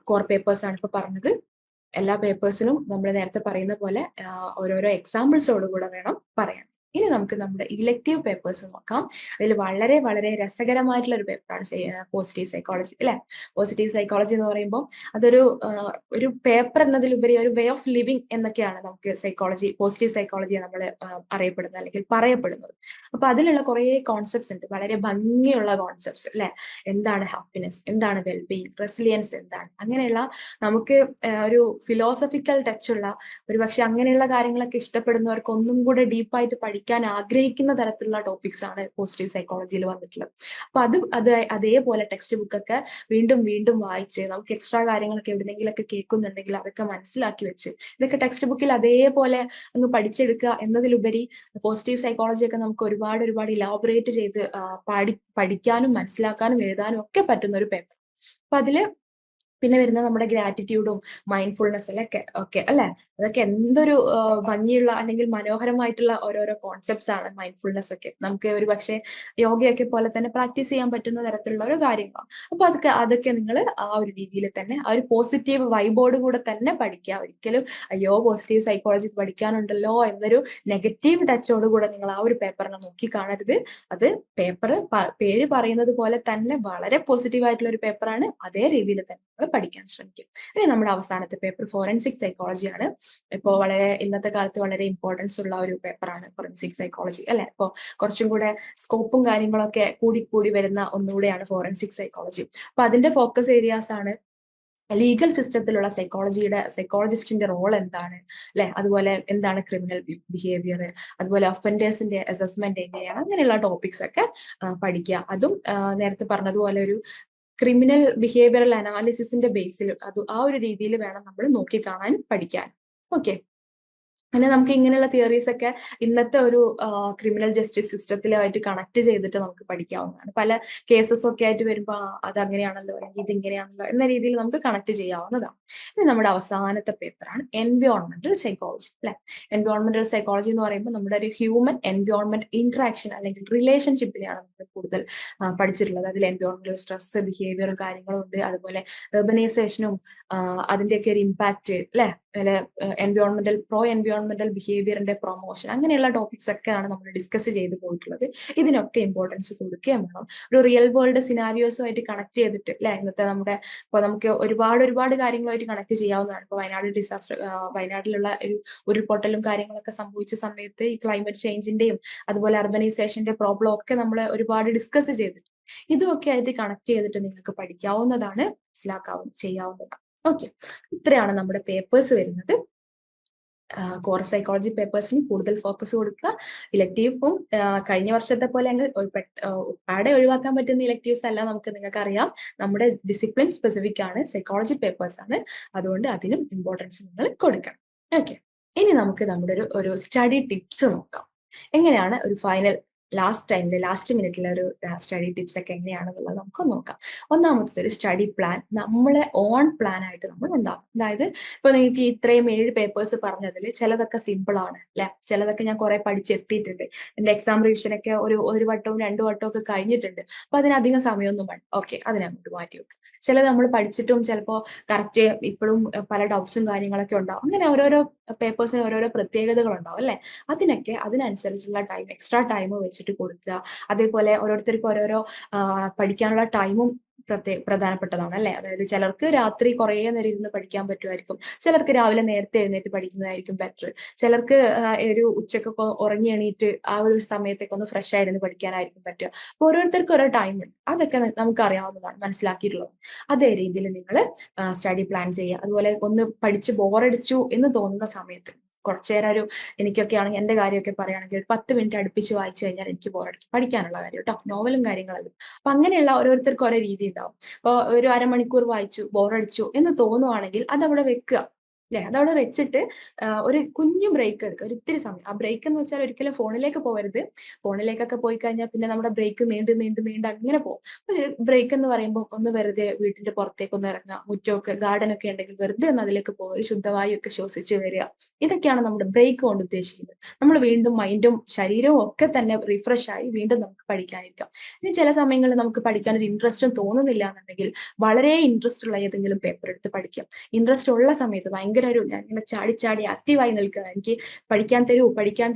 കോർ പേപ്പേഴ്സ് ആണ് ഇപ്പൊ പറഞ്ഞത്. എല്ലാ പേപ്പേഴ്സിനും നമ്മൾ നേരത്തെ പറയുന്ന പോലെ ഓരോരോ എക്സാമ്പിൾസോട് കൂടെ വേണം പറയാൻ. ഇനി നമുക്ക് നമ്മുടെ ഇലക്റ്റീവ് പേപ്പേഴ്സ് നോക്കാം. അതിൽ വളരെ വളരെ രസകരമായിട്ടുള്ള ഒരു പേപ്പറാണ് പോസിറ്റീവ് സൈക്കോളജി അല്ലെ? പോസിറ്റീവ് സൈക്കോളജി എന്ന് പറയുമ്പോൾ അതൊരു ഒരു പേപ്പർ എന്നതിലുപരി ഒരു വേ ഓഫ് ലിവിങ് എന്നൊക്കെയാണ് നമുക്ക് പോസിറ്റീവ് സൈക്കോളജിയെ നമ്മൾ അറിയപ്പെടുന്നത് അല്ലെങ്കിൽ പറയപ്പെടുന്നത്. അപ്പൊ അതിലുള്ള കുറെ കോൺസെപ്റ്റ്സ് ഉണ്ട്, വളരെ ഭംഗിയുള്ള കോൺസെപ്റ്റ്സ് അല്ലെ? എന്താണ് ഹാപ്പിനെസ്, എന്താണ് വെൽബീയിങ്, റെസിലിയൻസ് എന്താണ്, അങ്ങനെയുള്ള നമുക്ക് ഒരു ഫിലോസഫിക്കൽ ടച്ച് ഉള്ള, ഒരുപക്ഷെ അങ്ങനെയുള്ള കാര്യങ്ങളൊക്കെ ഇഷ്ടപ്പെടുന്നവർക്ക് ഒന്നും കൂടെ ഡീപ്പായിട്ട് പഠിക്കാൻ ആഗ്രഹിക്കുന്ന തരത്തിലുള്ള ടോപ്പിക്സ് ആണ് പോസിറ്റീവ് സൈക്കോളജിയിൽ വന്നിട്ടുള്ളത്. അപ്പൊ അതേപോലെ ടെക്സ്റ്റ് ബുക്കൊക്കെ വീണ്ടും വീണ്ടും വായിച്ച് നമുക്ക് എക്സ്ട്രാ കാര്യങ്ങളൊക്കെ എവിടെന്നെങ്കിലൊക്കെ കേൾക്കുന്നുണ്ടെങ്കിൽ അതൊക്കെ മനസ്സിലാക്കി വെച്ച് ഇതൊക്കെ ടെക്സ്റ്റ് ബുക്കിൽ അതേപോലെ അങ്ങ് പഠിച്ചെടുക്കുക എന്നതിലുപരി പോസിറ്റീവ് സൈക്കോളജി ഒക്കെ നമുക്ക് ഒരുപാട് ഇലാബറേറ്റ് ചെയ്ത് പഠിക്കാനും മനസ്സിലാക്കാനും എഴുതാനും ഒക്കെ പറ്റുന്ന ഒരു പേപ്പർ. അപ്പൊ അതില് പിന്നെ വരുന്ന നമ്മുടെ ഗ്രാറ്റിറ്റ്യൂഡും മൈൻഡ്ഫുൾനെസ് ഒക്കെ അല്ലെ? അതൊക്കെ എന്തൊരു ഭംഗിയുള്ള അല്ലെങ്കിൽ മനോഹരമായിട്ടുള്ള ഓരോരോ കോൺസെപ്റ്റ്സ് ആണ് മൈൻഡ്ഫുൾനെസ് ഒക്കെ. നമുക്ക് ഒരു പക്ഷേ യോഗയൊക്കെ പോലെ തന്നെ പ്രാക്ടീസ് ചെയ്യാൻ പറ്റുന്ന തരത്തിലുള്ള ഒരു കാര്യങ്ങളാണ്. അപ്പൊ അതൊക്കെ നിങ്ങൾ ആ ഒരു രീതിയിൽ തന്നെ ആ ഒരു പോസിറ്റീവ് വൈബോട് കൂടെ തന്നെ പഠിക്കുക. ഒരിക്കലും അയ്യോ പോസിറ്റീവ് സൈക്കോളജി പഠിക്കാനുണ്ടല്ലോ എന്നൊരു നെഗറ്റീവ് ടച്ചോട് കൂടെ നിങ്ങൾ ആ ഒരു പേപ്പറിനെ നോക്കി കാണരുത്. അത് പേര് പറയുന്നത് പോലെ തന്നെ വളരെ പോസിറ്റീവ് ആയിട്ടുള്ള ഒരു പേപ്പറാണ്. അതേ രീതിയിൽ തന്നെ നമ്മൾ പഠിക്കാൻ ശ്രമിക്കും. ഇനി നമ്മുടെ അവസാനത്തെ പേപ്പർ ഫോറൻസിക് സൈക്കോളജി ആണ്. ഇപ്പോൾ ഇന്നത്തെ കാലത്ത് വളരെ ഇമ്പോർട്ടൻസ് ഉള്ള ഒരു പേപ്പറാണ് ഫോറൻസിക് സൈക്കോളജി അല്ലെ? അപ്പോൾ കുറച്ചും കൂടെ സ്കോപ്പും കാര്യങ്ങളൊക്കെ കൂടി വരുന്ന ഒന്നുകൂടെയാണ് ഫോറൻസിക് സൈക്കോളജി. അപ്പൊ അതിന്റെ ഫോക്കസ് ഏരിയാസ് ആണ് ലീഗൽ സിസ്റ്റത്തിലുള്ള സൈക്കോളജിസ്റ്റിന്റെ റോൾ എന്താണ് അല്ലെ? അതുപോലെ എന്താണ് ക്രിമിനൽ ബിഹേവിയർ, അതുപോലെ ഒഫൻഡേഴ്സിന്റെ അസസ്മെന്റ് എങ്ങനെയാണ്, അങ്ങനെയുള്ള ടോപ്പിക്സ് ഒക്കെ പഠിക്കുക. അതും നേരത്തെ പറഞ്ഞതുപോലെ ഒരു ക്രിമിനൽ ബിഹേവിയറൽ അനാലിസിസിന്റെ ബേസിൽ ആ ഒരു രീതിയിൽ വേണം നമ്മൾ നോക്കിക്കാണാൻ പഠിക്കാൻ. ഓക്കെ. പിന്നെ നമുക്ക് ഇങ്ങനെയുള്ള തിയറീസ് ഒക്കെ ഇന്നത്തെ ഒരു ക്രിമിനൽ ജസ്റ്റിസ് സിസ്റ്റത്തിലുമായിട്ട് കണക്ട് ചെയ്തിട്ട് നമുക്ക് പഠിക്കാവുന്നതാണ്. പല കേസസ് ഒക്കെ ആയിട്ട് വരുമ്പോൾ അത് അങ്ങനെയാണല്ലോ അല്ലെങ്കിൽ ഇത് ഇങ്ങനെയാണല്ലോ എന്ന രീതിയിൽ നമുക്ക് കണക്ട് ചെയ്യാവുന്നതാണ്. ഇനി നമ്മുടെ അവസാനത്തെ പേപ്പറാണ് എൻവയോൺമെന്റൽ സൈക്കോളജി അല്ലെ. എൻവയോൺമെന്റൽ സൈക്കോളജി എന്ന് പറയുമ്പോൾ നമ്മുടെ ഒരു ഹ്യൂമൻ എൻവയോൺമെന്റ് ഇന്ററാക്ഷൻ അല്ലെങ്കിൽ റിലേഷൻഷിപ്പിനെയാണ് നമ്മൾ കൂടുതൽ പഠിച്ചിട്ടുള്ളത്. അതിൽ എൻവയോൺമെന്റൽ സ്ട്രെസ്, ബിഹേവിയറും കാര്യങ്ങളും ഉണ്ട്. അതുപോലെ urbanization അതിന്റെയൊക്കെ ഒരു ഇമ്പാക്ട് അല്ലെ, എൻവയോൺമെന്റൽ ബിഹേവിയറിന്റെ പ്രൊമോഷൻ, അങ്ങനെയുള്ള ടോപ്പിക്സ് ഒക്കെയാണ് നമ്മൾ ഡിസ്കസ് ചെയ്ത് പോയിട്ടുള്ളത്. ഇതിനൊക്കെ ഇമ്പോർട്ടൻസ് കൊടുക്കുകയും വേണം. ഒരു റിയൽ വേൾഡ് സിനാരിയോസുമായിട്ട് കണക്ട് ചെയ്തിട്ട് അല്ലെ, ഇന്നത്തെ നമ്മുടെ ഇപ്പൊ നമുക്ക് ഒരുപാട് കാര്യങ്ങളുമായിട്ട് കണക്ട് ചെയ്യാവുന്നതാണ്. ഇപ്പൊ വയനാട്ടിലുള്ള ഒരു ഉരുൾപൊട്ടലും കാര്യങ്ങളൊക്കെ സംഭവിച്ച സമയത്ത് ഈ ക്ലൈമറ്റ് ചേഞ്ചിന്റെയും അതുപോലെ അർബനൈസേഷന്റെ പ്രോബ്ലം ഒക്കെ നമ്മൾ ഒരുപാട് ഡിസ്കസ് ചെയ്തിട്ടുണ്ട്. ഇതുമൊക്കെ ആയിട്ട് കണക്ട് ചെയ്തിട്ട് നിങ്ങൾക്ക് പഠിക്കാവുന്നതാണ്, ചെയ്യാവുന്നതാണ്. ഓക്കെ, ഇത്രയാണ് നമ്മുടെ പേപ്പേഴ്സ് വരുന്നത്. കോർ സൈക്കോളജി പേപ്പേഴ്സിന് കൂടുതൽ ഫോക്കസ് കൊടുക്കുക. ഇലക്ടീവും കഴിഞ്ഞ വർഷത്തെ പോലെ അങ്ങ് പാടെ ഒഴിവാക്കാൻ പറ്റുന്ന ഇലക്ടീവ്സ് അല്ല. നിങ്ങൾക്ക് അറിയാം, നമ്മുടെ ഡിസിപ്ലിൻ സ്പെസിഫിക് ആണ്, സൈക്കോളജി പേപ്പേഴ്സ് ആണ്. അതുകൊണ്ട് അതിനും ഇമ്പോർട്ടൻസ് നിങ്ങൾ കൊടുക്കണം. ഓക്കെ, ഇനി നമുക്ക് നമ്മുടെ ഒരു സ്റ്റഡി ടിപ്സ് നോക്കാം. എങ്ങനെയാണ് ഒരു ഫൈനൽ ലാസ്റ്റ് മിനിറ്റിലെ ഒരു സ്റ്റഡി ടിപ്സ് ഒക്കെ എങ്ങനെയാണെന്നുള്ളത് നമുക്ക് നോക്കാം. ഒന്നാമത്തെ ഒരു സ്റ്റഡി പ്ലാൻ നമ്മളെ ഓൺ പ്ലാൻ ആയിട്ട് നമ്മൾ ഉണ്ടാക്കും. അതായത് ഇപ്പൊ നിങ്ങൾക്ക് ഇത്രയും 7 പേപ്പേഴ്സ് പറഞ്ഞതിൽ ചിലതൊക്കെ സിമ്പിൾ ആണ് അല്ലെ, ചിലതൊക്കെ ഞാൻ കുറെ പഠിച്ചെത്തിയിട്ടുണ്ട്. എന്റെ എക്സാം റിവിഷൻ ഒക്കെ ഒരു വട്ടവും 2 വട്ടവും ഒക്കെ കഴിഞ്ഞിട്ടുണ്ട്. അപ്പൊ അതിനധികം സമയമൊന്നും വേണ്ട. ഓക്കെ, അതിനങ്ങോട്ട് മാറ്റി വെക്കുക. ചിലത് നമ്മൾ പഠിച്ചിട്ടും ചിലപ്പോൾ കറക്റ്റ് ഇപ്പോഴും പല ഡൗട്ട്സും കാര്യങ്ങളൊക്കെ ഉണ്ടാവും. അങ്ങനെ ഓരോരോ പേപ്പേഴ്സിന് ഓരോരോ പ്രത്യേകതകൾ ഉണ്ടാവും അല്ലെ. അതിനനുസരിച്ചുള്ള എക്സ്ട്രാ ടൈം വെച്ചിട്ട് കൊടുക്കുക. അതേപോലെ ഓരോരുത്തർക്കും ഓരോരോ പഠിക്കാനുള്ള ടൈമും പ്രധാനപ്പെട്ടതാണ് അല്ലെ. അതായത് ചിലർക്ക് രാത്രി കുറേ നേരം ഇരുന്ന് പഠിക്കാൻ പറ്റുമായിരിക്കും, ചിലർക്ക് രാവിലെ നേരത്തെ എഴുന്നേറ്റ് പഠിക്കുന്നതായിരിക്കും ബെറ്റർ, ചിലർക്ക് ഒരു ഉച്ചക്കൊക്കെ ഉറങ്ങി എണീറ്റ് ആ ഒരു സമയത്തൊക്കെ ഒന്ന് ഫ്രഷ് ആയിരുന്നു പഠിക്കാനായിരിക്കും പറ്റുക. അപ്പൊ ഓരോരുത്തർക്കും ഓരോ ടൈം ഉണ്ട്. അതൊക്കെ നമുക്ക് അറിയാവുന്നതാണ്, മനസ്സിലാക്കിയിട്ടുള്ളത്. അതേ രീതിയിൽ നിങ്ങൾ സ്റ്റഡി പ്ലാൻ ചെയ്യുക. അതുപോലെ ഒന്ന് പഠിച്ച് ബോറടിച്ചു എന്ന് തോന്നുന്ന സമയത്ത് കുറച്ചു നേരം എനിക്കൊക്കെ ആണെങ്കിൽ എന്റെ കാര്യമൊക്കെ പറയുകയാണെങ്കിൽ 10 മിനിറ്റ് അടുപ്പിച്ച് വായിച്ചു കഴിഞ്ഞാൽ എനിക്ക് ബോറടിക്കും, പഠിക്കാനുള്ള കാര്യം കേട്ടോ, നോവലും കാര്യങ്ങളല്ല. അപ്പൊ അങ്ങനെയുള്ള ഓരോരുത്തർക്കും ഓരോ രീതി ഉണ്ടാവും. അപ്പൊ ഒരു അരമണിക്കൂർ വായിച്ചു ബോറടിച്ചു എന്ന് തോന്നുവാണെങ്കിൽ അതവിടെ വെക്കുക അല്ലെ. അതവിടെ വെച്ചിട്ട് ഒരു കുഞ്ഞു ബ്രേക്ക് എടുക്കുക, ഒരു ഇത്തിരി സമയം. ആ ബ്രേക്ക് എന്ന് വെച്ചാൽ ഒരിക്കലും ഫോണിലേക്ക് പോകരുത്. ഫോണിലേക്കൊക്കെ പോയി കഴിഞ്ഞാൽ പിന്നെ നമ്മുടെ ബ്രേക്ക് നീണ്ട് അങ്ങനെ പോകും. ബ്രേക്ക് എന്ന് പറയുമ്പോൾ ഒന്ന് വെറുതെ വീട്ടിന്റെ പുറത്തേക്ക് ഒന്ന് ഇറങ്ങുക, മുറ്റമൊക്കെ ഗാർഡനൊക്കെ ഉണ്ടെങ്കിൽ വെറുതെ ഒന്ന് അതിലേക്ക് പോകുക, ഒരു ശുദ്ധവായു ഒക്കെ ശ്വസിച്ച് വരിക. ഇതൊക്കെയാണ് നമ്മുടെ ബ്രേക്ക് കൊണ്ട് ഉദ്ദേശിക്കുന്നത്. നമ്മൾ വീണ്ടും മൈൻഡും ശരീരവും ഒക്കെ തന്നെ റിഫ്രഷ് ആയി വീണ്ടും നമുക്ക് പഠിക്കാനിരിക്കാം. ഇനി ചില സമയങ്ങളിൽ നമുക്ക് പഠിക്കാൻ ഒരു ഇൻട്രസ്റ്റും തോന്നുന്നില്ല എന്നുണ്ടെങ്കിൽ വളരെ ഇൻട്രസ്റ്റ് ഉള്ള ഏതെങ്കിലും പേപ്പർ എടുത്ത് പഠിക്കാം. ഇൻട്രസ്റ്റ് ഉള്ള സമയത്ത് ഭയങ്കര ഞാൻ ഇങ്ങനെ ചാടി ആക്റ്റീവായി നിൽക്കുക, എനിക്ക് പഠിക്കാൻ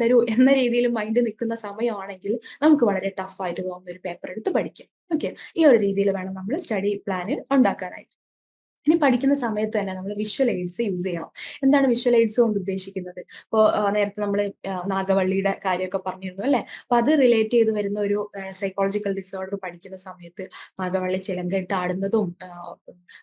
തരൂ എന്ന രീതിയിൽ മൈൻഡ് നിൽക്കുന്ന സമയമാണെങ്കിൽ നമുക്ക് വളരെ ടഫ് ആയിട്ട് തോന്നുന്ന ഒരു പേപ്പർ എടുത്ത് പഠിക്കാം. ഓക്കെ, ഈ ഒരു രീതിയിൽ വേണം നമ്മൾ സ്റ്റഡി പ്ലാൻ ഉണ്ടാക്കാനായിട്ട്. ഇനി പഠിക്കുന്ന സമയത്ത് തന്നെ നമ്മൾ വിഷ്വൽ എയ്ഡ്സ് യൂസ് ചെയ്യണം. എന്താണ് വിഷ്വൽ എയ്ഡ്സ് കൊണ്ട് ഉദ്ദേശിക്കുന്നത്? ഇപ്പോൾ നേരത്തെ നമ്മൾ നാഗവള്ളിയുടെ കാര്യമൊക്കെ പറഞ്ഞിരുന്നു അല്ലെ. അപ്പൊ അത് റിലേറ്റ് ചെയ്ത് വരുന്ന ഒരു സൈക്കോളജിക്കൽ ഡിസോർഡർ പഠിക്കുന്ന സമയത്ത് നാഗവള്ളി ചിലങ്കയിട്ട് ആടുന്നതും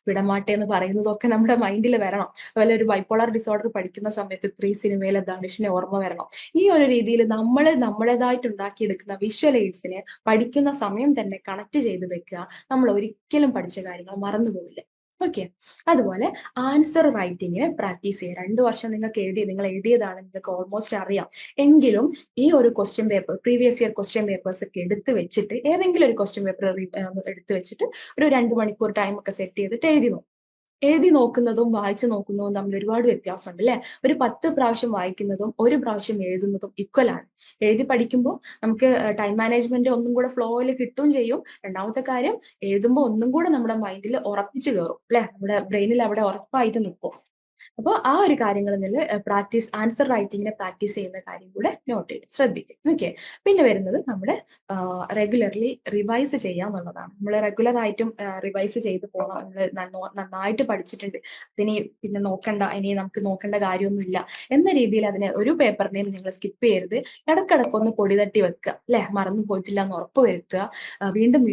വിടമാട്ടെ എന്ന് പറയുന്നതും ഒക്കെ നമ്മുടെ മൈൻഡിൽ വരണം. അതുപോലെ ഒരു ബൈപ്പോളർ ഡിസോർഡർ പഠിക്കുന്ന സമയത്ത് 3 സിനിമയിലെ ധനുഷിനെ ഓർമ്മ വരണം. ഈ ഒരു രീതിയിൽ നമ്മൾ നമ്മുടേതായിട്ട് ഉണ്ടാക്കിയെടുക്കുന്ന വിഷ്വൽ എയ്ഡ്സിനെ പഠിക്കുന്ന സമയം തന്നെ കണക്ട് ചെയ്ത് വെക്കുക. നമ്മൾ ഒരിക്കലും പഠിച്ച കാര്യങ്ങൾ മറന്നുപോകില്ല. ഓക്കെ, അതുപോലെ ആൻസർ റൈറ്റിങ്ങിന് പ്രാക്ടീസ് ചെയ്യുക. 2 വർഷം നിങ്ങൾ എഴുതിയതാണ്, നിങ്ങൾക്ക് ഓൾമോസ്റ്റ് അറിയാം. എങ്കിലും ഈ ഒരു question paper, previous year question papers ഒക്കെ എടുത്ത് വെച്ചിട്ട് ഏതെങ്കിലും ഒരു ക്വസ്റ്റ്യൻ പേപ്പർ എടുത്ത് വെച്ചിട്ട് ഒരു 2 മണിക്കൂർ ടൈം ഒക്കെ സെറ്റ് ചെയ്തിട്ട് എഴുതി നോക്കുന്നതും വായിച്ചു നോക്കുന്നതും തമ്മിൽ ഒരുപാട് വ്യത്യാസമുണ്ട് അല്ലെ. ഒരു 10 പ്രാവശ്യം വായിക്കുന്നതും 1 പ്രാവശ്യം എഴുതുന്നതും ഈക്വൽ ആണ്. എഴുതി പഠിക്കുമ്പോൾ നമുക്ക് ടൈം മാനേജ്മെന്റ് ഒന്നും കൂടെ ഫ്ലോയിൽ കിട്ടുകയും ചെയ്യും. രണ്ടാമത്തെ കാര്യം, എഴുതുമ്പോൾ ഒന്നും കൂടെ നമ്മുടെ മൈൻഡിൽ ഉറപ്പിച്ചു കയറും അല്ലെ, നമ്മുടെ ബ്രെയിനിൽ അവിടെ ഉറപ്പായിട്ട് നിൽക്കും. അപ്പോൾ ആ ഒരു കാര്യങ്ങളിൽ ആൻസർ റൈറ്റിങ്ങിനെ പ്രാക്ടീസ് ചെയ്യുന്ന കാര്യം കൂടെ നോട്ട് ചെയ്ത് ശ്രദ്ധിക്കും. ഓക്കെ, പിന്നെ വരുന്നത് നമ്മുടെ റെഗുലർലി റിവൈസ് ചെയ്യുക എന്നുള്ളതാണ്. നമ്മൾ റെഗുലർ ആയിട്ടും റിവൈസ് ചെയ്ത് പോകണം. നമ്മൾ നന്നായിട്ട് പഠിച്ചിട്ടുണ്ട്, അതിനി പിന്നെ ഇനി നമുക്ക് നോക്കേണ്ട കാര്യമൊന്നുമില്ല എന്ന രീതിയിൽ അതിനെ ഒരു പേപ്പറിനെയും നിങ്ങൾ സ്കിപ്പ് ചെയ്യരുത്. ഇടക്കിടക്കൊന്ന് പൊടി തട്ടി വെക്കുക അല്ലെ, മറന്നു പോയിട്ടില്ല എന്ന് ഉറപ്പ് വരുത്തുക. വീണ്ടും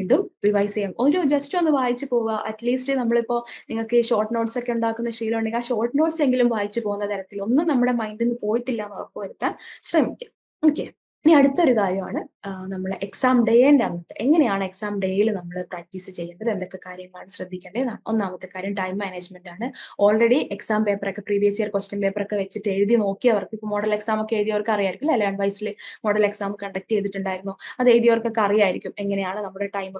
റിവൈസ് ചെയ്യാം. ജസ്റ്റ് ഒന്ന് വായിച്ചു പോവുക. അറ്റ്ലീസ്റ്റ് നമ്മളിപ്പോ നിങ്ങൾക്ക് ഈ ഷോർട്ട് നോട്ട്സ് ഒക്കെ ഉണ്ടാക്കുന്ന ശീലം ഉണ്ടെങ്കിൽ ആ ഷോർട്ട് നോട്ട്സ് എങ്കിലും വായിച്ചു പോകുന്ന തരത്തിൽ ഒന്നും നമ്മുടെ മൈൻഡിൽ നിന്ന് പോയിട്ടില്ല എന്ന് ഉറപ്പുവരുത്താൻ ശ്രമിക്കുക. ഓക്കെ, ഇനി അടുത്തൊരു കാര്യമാണ് നമ്മള് എക്സാം ഡേന്റെ അന്നത്തെ എങ്ങനെയാണ് എക്സാം ഡേയിൽ നമ്മൾ പ്രാക്ടീസ് ചെയ്യേണ്ടത്, എന്തൊക്കെ കാര്യങ്ങളാണ് ശ്രദ്ധിക്കേണ്ടതെന്നാണ്. ഒന്നാമത്തെ കാര്യം ടൈം മാനേജ്മെന്റ് ആണ്. ഓൾറെഡി എക്സാം പേപ്പറൊക്കെ പ്രീവിയസ് ഇയർ ക്വസ്റ്റ്യൻ പേപ്പറൊക്കെ വെച്ചിട്ട് എഴുതി നോക്കിയവർക്ക്, ഇപ്പോൾ മോഡൽ എക്സാം ഒക്കെ എഴുതിയവർക്ക് അറിയായിരിക്കും അല്ലെ, അഡ്വൈസിൽ മോഡൽ എക്സാം കണ്ടക്ട് ചെയ്തിട്ടുണ്ടായിരുന്നു. അത് എഴുതിയവർക്കൊക്കെ അറിയായിരിക്കും എങ്ങനെയാണ് നമ്മുടെ ടൈം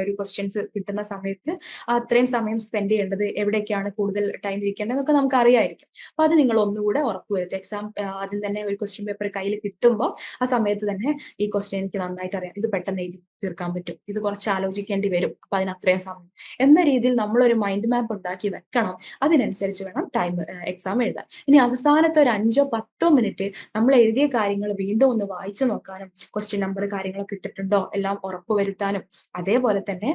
ഒരു ക്വസ്റ്റ്യൻസ് കിട്ടുന്ന സമയത്ത് അത്രയും സമയം സ്പെൻഡ് ചെയ്യേണ്ടത്, എവിടേക്കാണ് കൂടുതൽ ടൈം ഇരിക്കേണ്ടത് എന്നൊക്കെ നമുക്ക് അറിയായിരിക്കും. അപ്പൊ അത് നിങ്ങൾ ഒന്നുകൂടെ ഉറപ്പുവരുത്തുക. എക്സാം ആദ്യം തന്നെ ഒരു ക്വസ്റ്റ്യൻ പേപ്പർ കയ്യിൽ കിട്ടുമ്പോൾ ആ സമയത്ത് തന്നെ ഈ ക്വസ്റ്റ്യൻ എനിക്ക് നന്നായിട്ട് അറിയാം, ഇത് പെട്ടെന്ന് എഴുതി തീർക്കാൻ പറ്റും, ഇത് കുറച്ച് ആലോചിക്കേണ്ടി വരും, അപ്പൊ അതിന് അത്രയും സമയം എന്ന രീതിയിൽ നമ്മളൊരു മൈൻഡ് മാപ്പ് ഉണ്ടാക്കി വെക്കണം. അതിനനുസരിച്ച് വേണം എക്സാം എഴുതാൻ. ഇനി അവസാനത്തെ ഒരു 5-10 മിനിറ്റ് നമ്മൾ എഴുതിയ കാര്യങ്ങൾ വീണ്ടും ഒന്ന് വായിച്ചു നോക്കാനും, ക്വസ്റ്റ്യൻ നമ്പർ കാര്യങ്ങളൊക്കെ ഇട്ടിട്ടുണ്ടോ എല്ലാം ഉറപ്പുവരുത്താനും, അതേപോലെ തന്നെ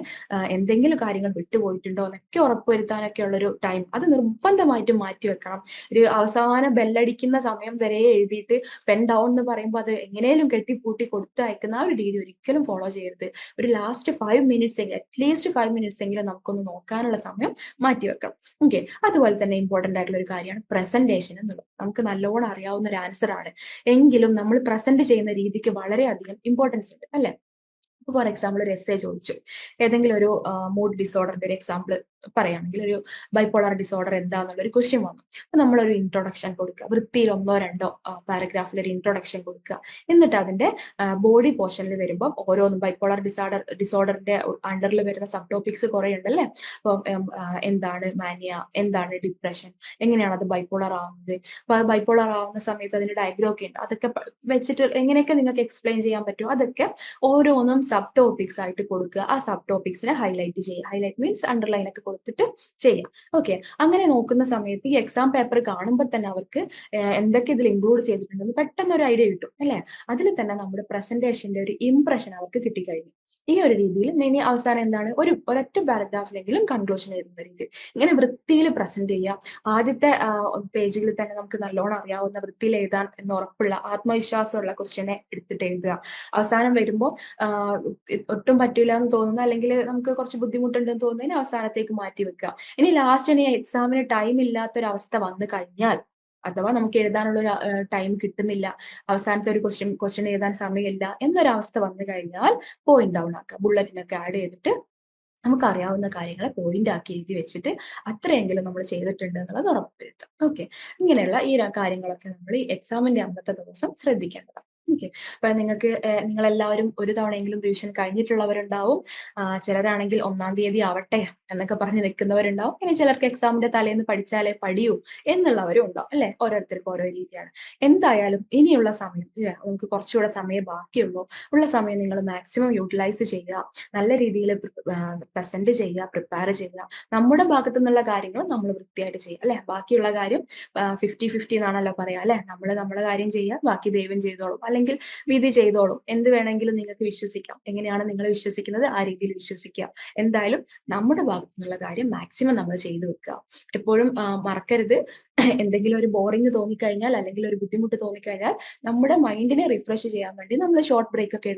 എന്തെങ്കിലും കാര്യങ്ങൾ വിട്ടുപോയിട്ടുണ്ടോ എന്നൊക്കെ ഉറപ്പുവരുത്താനൊക്കെ ഉള്ളൊരു ടൈം അത് നിർബന്ധമായിട്ടും മാറ്റി വെക്കണം. ഒരു അവസാന ബെല്ലടിക്കുന്ന സമയം വരെ എഴുതിയിട്ട് പെൻ ഡൗൺ എന്ന് പറയുമ്പോൾ അത് എങ്ങനെയും കെട്ടിപ്പൂട്ടി കൊടുത്തയക്കുന്ന ആ ഒരു രീതി ഒരിക്കലും ഫോളോ ചെയ്യരുത്. ഒരു ലാസ്റ്റ് 5 മിനിറ്റ്സ് എങ്കിലും, അറ്റ്ലീസ്റ്റ് 5 മിനിറ്റ്സ് എങ്കിലും നമുക്കൊന്ന് നോക്കാനുള്ള സമയം മാറ്റിവെക്കണം. ഓക്കെ. അതുപോലെ തന്നെ ഇമ്പോർട്ടന്റ് ആയിട്ടുള്ള ഒരു കാര്യമാണ് പ്രസന്റേഷൻ എന്നുള്ളത്. നമുക്ക് നല്ലോണം അറിയാവുന്ന ഒരു ആൻസർ ആണ്, എങ്കിലും നമ്മൾ പ്രസന്റ് ചെയ്യുന്ന രീതിക്ക് വളരെയധികം ഇമ്പോർട്ടൻസ് ഉണ്ട് അല്ലെ. ഫോർ എക്സാമ്പിൾ ഒരു എസ്സേ ചോദിച്ചു, ഏതെങ്കിലും ഒരു മൂഡ് ഡിസോർഡറിന്റെ ഒരു എക്സാമ്പിൾ പറയുകയാണെങ്കിൽ, ഒരു ബൈപ്പോളാർ ഡിസോർഡർ എന്താന്നുള്ള ഒരു ക്വസ്റ്റ്യൻ വന്നു. അപ്പൊ നമ്മളൊരു ഇൻട്രൊഡക്ഷൻ കൊടുക്കുക, വൃത്തിയിൽ 1-2 പാരഗ്രാഫിൽ ഒരു ഇൻട്രൊഡക്ഷൻ കൊടുക്കുക. എന്നിട്ട് അതിന്റെ ബോഡി പോർഷനിൽ വരുമ്പോൾ ഓരോന്നും ബൈപ്പോളാർ ഡിസോർഡറിന്റെ അണ്ടറിൽ വരുന്ന സബ് ടോപ്പിക്സ് കുറെ ഉണ്ടല്ലേ. അപ്പം എന്താണ് മാനിയ, എന്താണ് ഡിപ്രഷൻ, എങ്ങനെയാണ് അത് ബൈപ്പോളർ ആവുന്നത്, അപ്പൊ ബൈപ്പോളർ ആവുന്ന സമയത്ത് അതിന്റെ ഡയഗ്രം ഒക്കെ ഉണ്ട്, അതൊക്കെ വെച്ചിട്ട് എങ്ങനെയൊക്കെ നിങ്ങൾക്ക് എക്സ്പ്ലെയിൻ ചെയ്യാൻ പറ്റും, അതൊക്കെ ഓരോന്നും സബ് ടോപ്പിക്സ് ആയിട്ട് കൊടുക്കുക. ആ സബ് ടോപ്പിക്സിനെ ഹൈലൈറ്റ് ചെയ്യുക. ഹൈലൈറ്റ് മീൻസ് അണ്ടർലൈൻ ഒക്കെ കൊടുത്തിട്ട് ചെയ്യാം. ഓക്കെ. അങ്ങനെ നോക്കുന്ന സമയത്ത് ഈ എക്സാം പേപ്പർ കാണുമ്പോൾ തന്നെ അവർക്ക് എന്തൊക്കെ ഇതിൽ ഇൻക്ലൂഡ് ചെയ്തിട്ടുണ്ടെന്ന് പെട്ടെന്ന് ഒരു ഐഡിയ കിട്ടും അല്ലെ. അതിൽ തന്നെ നമ്മുടെ പ്രസന്റേഷന്റെ ഒരു ഇംപ്രഷൻ അവർക്ക് കിട്ടിക്കഴിഞ്ഞു. ഈ ഒരു രീതിയിൽ ഇനി അവസാനം എന്താണ്, ഒരൊറ്റ പാരഗ്രാഫിലെങ്കിലും കൺക്ലൂഷൻ എഴുതുന്ന രീതി, ഇങ്ങനെ വൃത്തിയിൽ പ്രസന്റ് ചെയ്യുക. ആദ്യത്തെ പേജിൽ തന്നെ നമുക്ക് നല്ലോണം അറിയാവുന്ന വൃത്തിയിൽ എഴുതാൻ എന്ന് ഉറപ്പുള്ള ആത്മവിശ്വാസമുള്ള ക്വസ്റ്റ്യനെ എടുത്തിട്ട് എഴുതുക. അവസാനം വരുമ്പോൾ ഒട്ടും പറ്റൂല എന്ന് തോന്നുന്ന, അല്ലെങ്കിൽ നമുക്ക് കുറച്ച് ബുദ്ധിമുട്ടുണ്ടെന്ന് തോന്നുന്നതിന് അവസാനത്തേക്ക് മാറ്റി വെക്കുക. ഇനി ലാസ്റ്റ് ഇനി എക്സാമിന് ടൈം ഇല്ലാത്തൊരവസ്ഥ വന്നു കഴിഞ്ഞാൽ, അഥവാ നമുക്ക് എഴുതാനുള്ള ഒരു ടൈം കിട്ടുന്നില്ല, അവസാനത്തെ ഒരു ക്വസ്റ്റ്യൻ എഴുതാൻ സമയമില്ല എന്നൊരവസ്ഥ വന്നു കഴിഞ്ഞാൽ പോയിന്റ് ഡൗൺ ആക്കുക. ബുള്ളറ്റിനൊക്കെ ആഡ് ചെയ്തിട്ട് നമുക്ക് അറിയാവുന്ന കാര്യങ്ങളെ പോയിന്റ് ആക്കി എഴുതി വെച്ചിട്ട് അത്രയെങ്കിലും നമ്മൾ ചെയ്തിട്ടുണ്ട് എന്നുള്ളത് ഉറപ്പുവരുത്തും. ഓക്കെ. ഇങ്ങനെയുള്ള ഈ കാര്യങ്ങളൊക്കെ നമ്മൾ ഈ എക്സാമിന്റെ അന്നത്തെ ദിവസം ശ്രദ്ധിക്കേണ്ടതാണ്. ഓക്കെ. അപ്പൊ നിങ്ങളെല്ലാവരും ഒരു തവണയെങ്കിലും റിവിഷൻ കഴിഞ്ഞിട്ടുള്ളവരുണ്ടാവും. ചിലരാണെങ്കിൽ 1-ാം തീയതി ആവട്ടെ എന്നൊക്കെ പറഞ്ഞ് നിൽക്കുന്നവരുണ്ടാവും. ഇനി ചിലർക്ക് എക്സാമിന്റെ തലേന്ന് പഠിച്ചാലേ പഠിയൂ എന്നുള്ളവരും ഉണ്ടാവും അല്ലെ. ഓരോരുത്തർക്കും ഓരോ രീതിയാണ്. എന്തായാലും ഇനിയുള്ള സമയം നമുക്ക് കുറച്ചുകൂടെ സമയം ബാക്കിയുള്ളൂ. ഉള്ള സമയം നിങ്ങൾ മാക്സിമം യൂട്ടിലൈസ് ചെയ്യുക. നല്ല രീതിയിൽ പ്രസന്റ് ചെയ്യുക, പ്രിപ്പയർ ചെയ്യുക. നമ്മുടെ ഭാഗത്തു നിന്നുള്ള കാര്യങ്ങൾ നമ്മൾ വൃത്തിയായിട്ട് ചെയ്യുക അല്ലെ. ബാക്കിയുള്ള കാര്യം 50-50 എന്നാണല്ലോ പറയാ അല്ലെ. നമ്മൾ നമ്മുടെ കാര്യം ചെയ്യുക, ബാക്കി ദൈവം ചെയ്തോളും, അല്ലെങ്കിൽ വിധി ചെയ്തോളും, എന്ത് വേണമെങ്കിലും നിങ്ങൾക്ക് വിശ്വസിക്കാം. എങ്ങനെയാണ് നിങ്ങൾ വിശ്വസിക്കുന്നത് ആ രീതിയിൽ വിശ്വസിക്കുക. എന്തായാലും നമ്മുടെ ഭാഗത്തു നിന്നുള്ള കാര്യം മാക്സിമം നമ്മൾ ചെയ്തു വെക്കുക. എപ്പോഴും മറക്കരുത്, എന്തെങ്കിലും ഒരു ബോറിംഗ് തോന്നിക്കഴിഞ്ഞാൽ, അല്ലെങ്കിൽ ഒരു ബുദ്ധിമുട്ട് തോന്നിക്കഴിഞ്ഞാൽ, നമ്മുടെ മൈൻഡിനെ റിഫ്രഷ് ചെയ്യാൻ വേണ്ടി നമ്മൾ ഷോർട്ട് ബ്രേക്ക് ഒക്കെ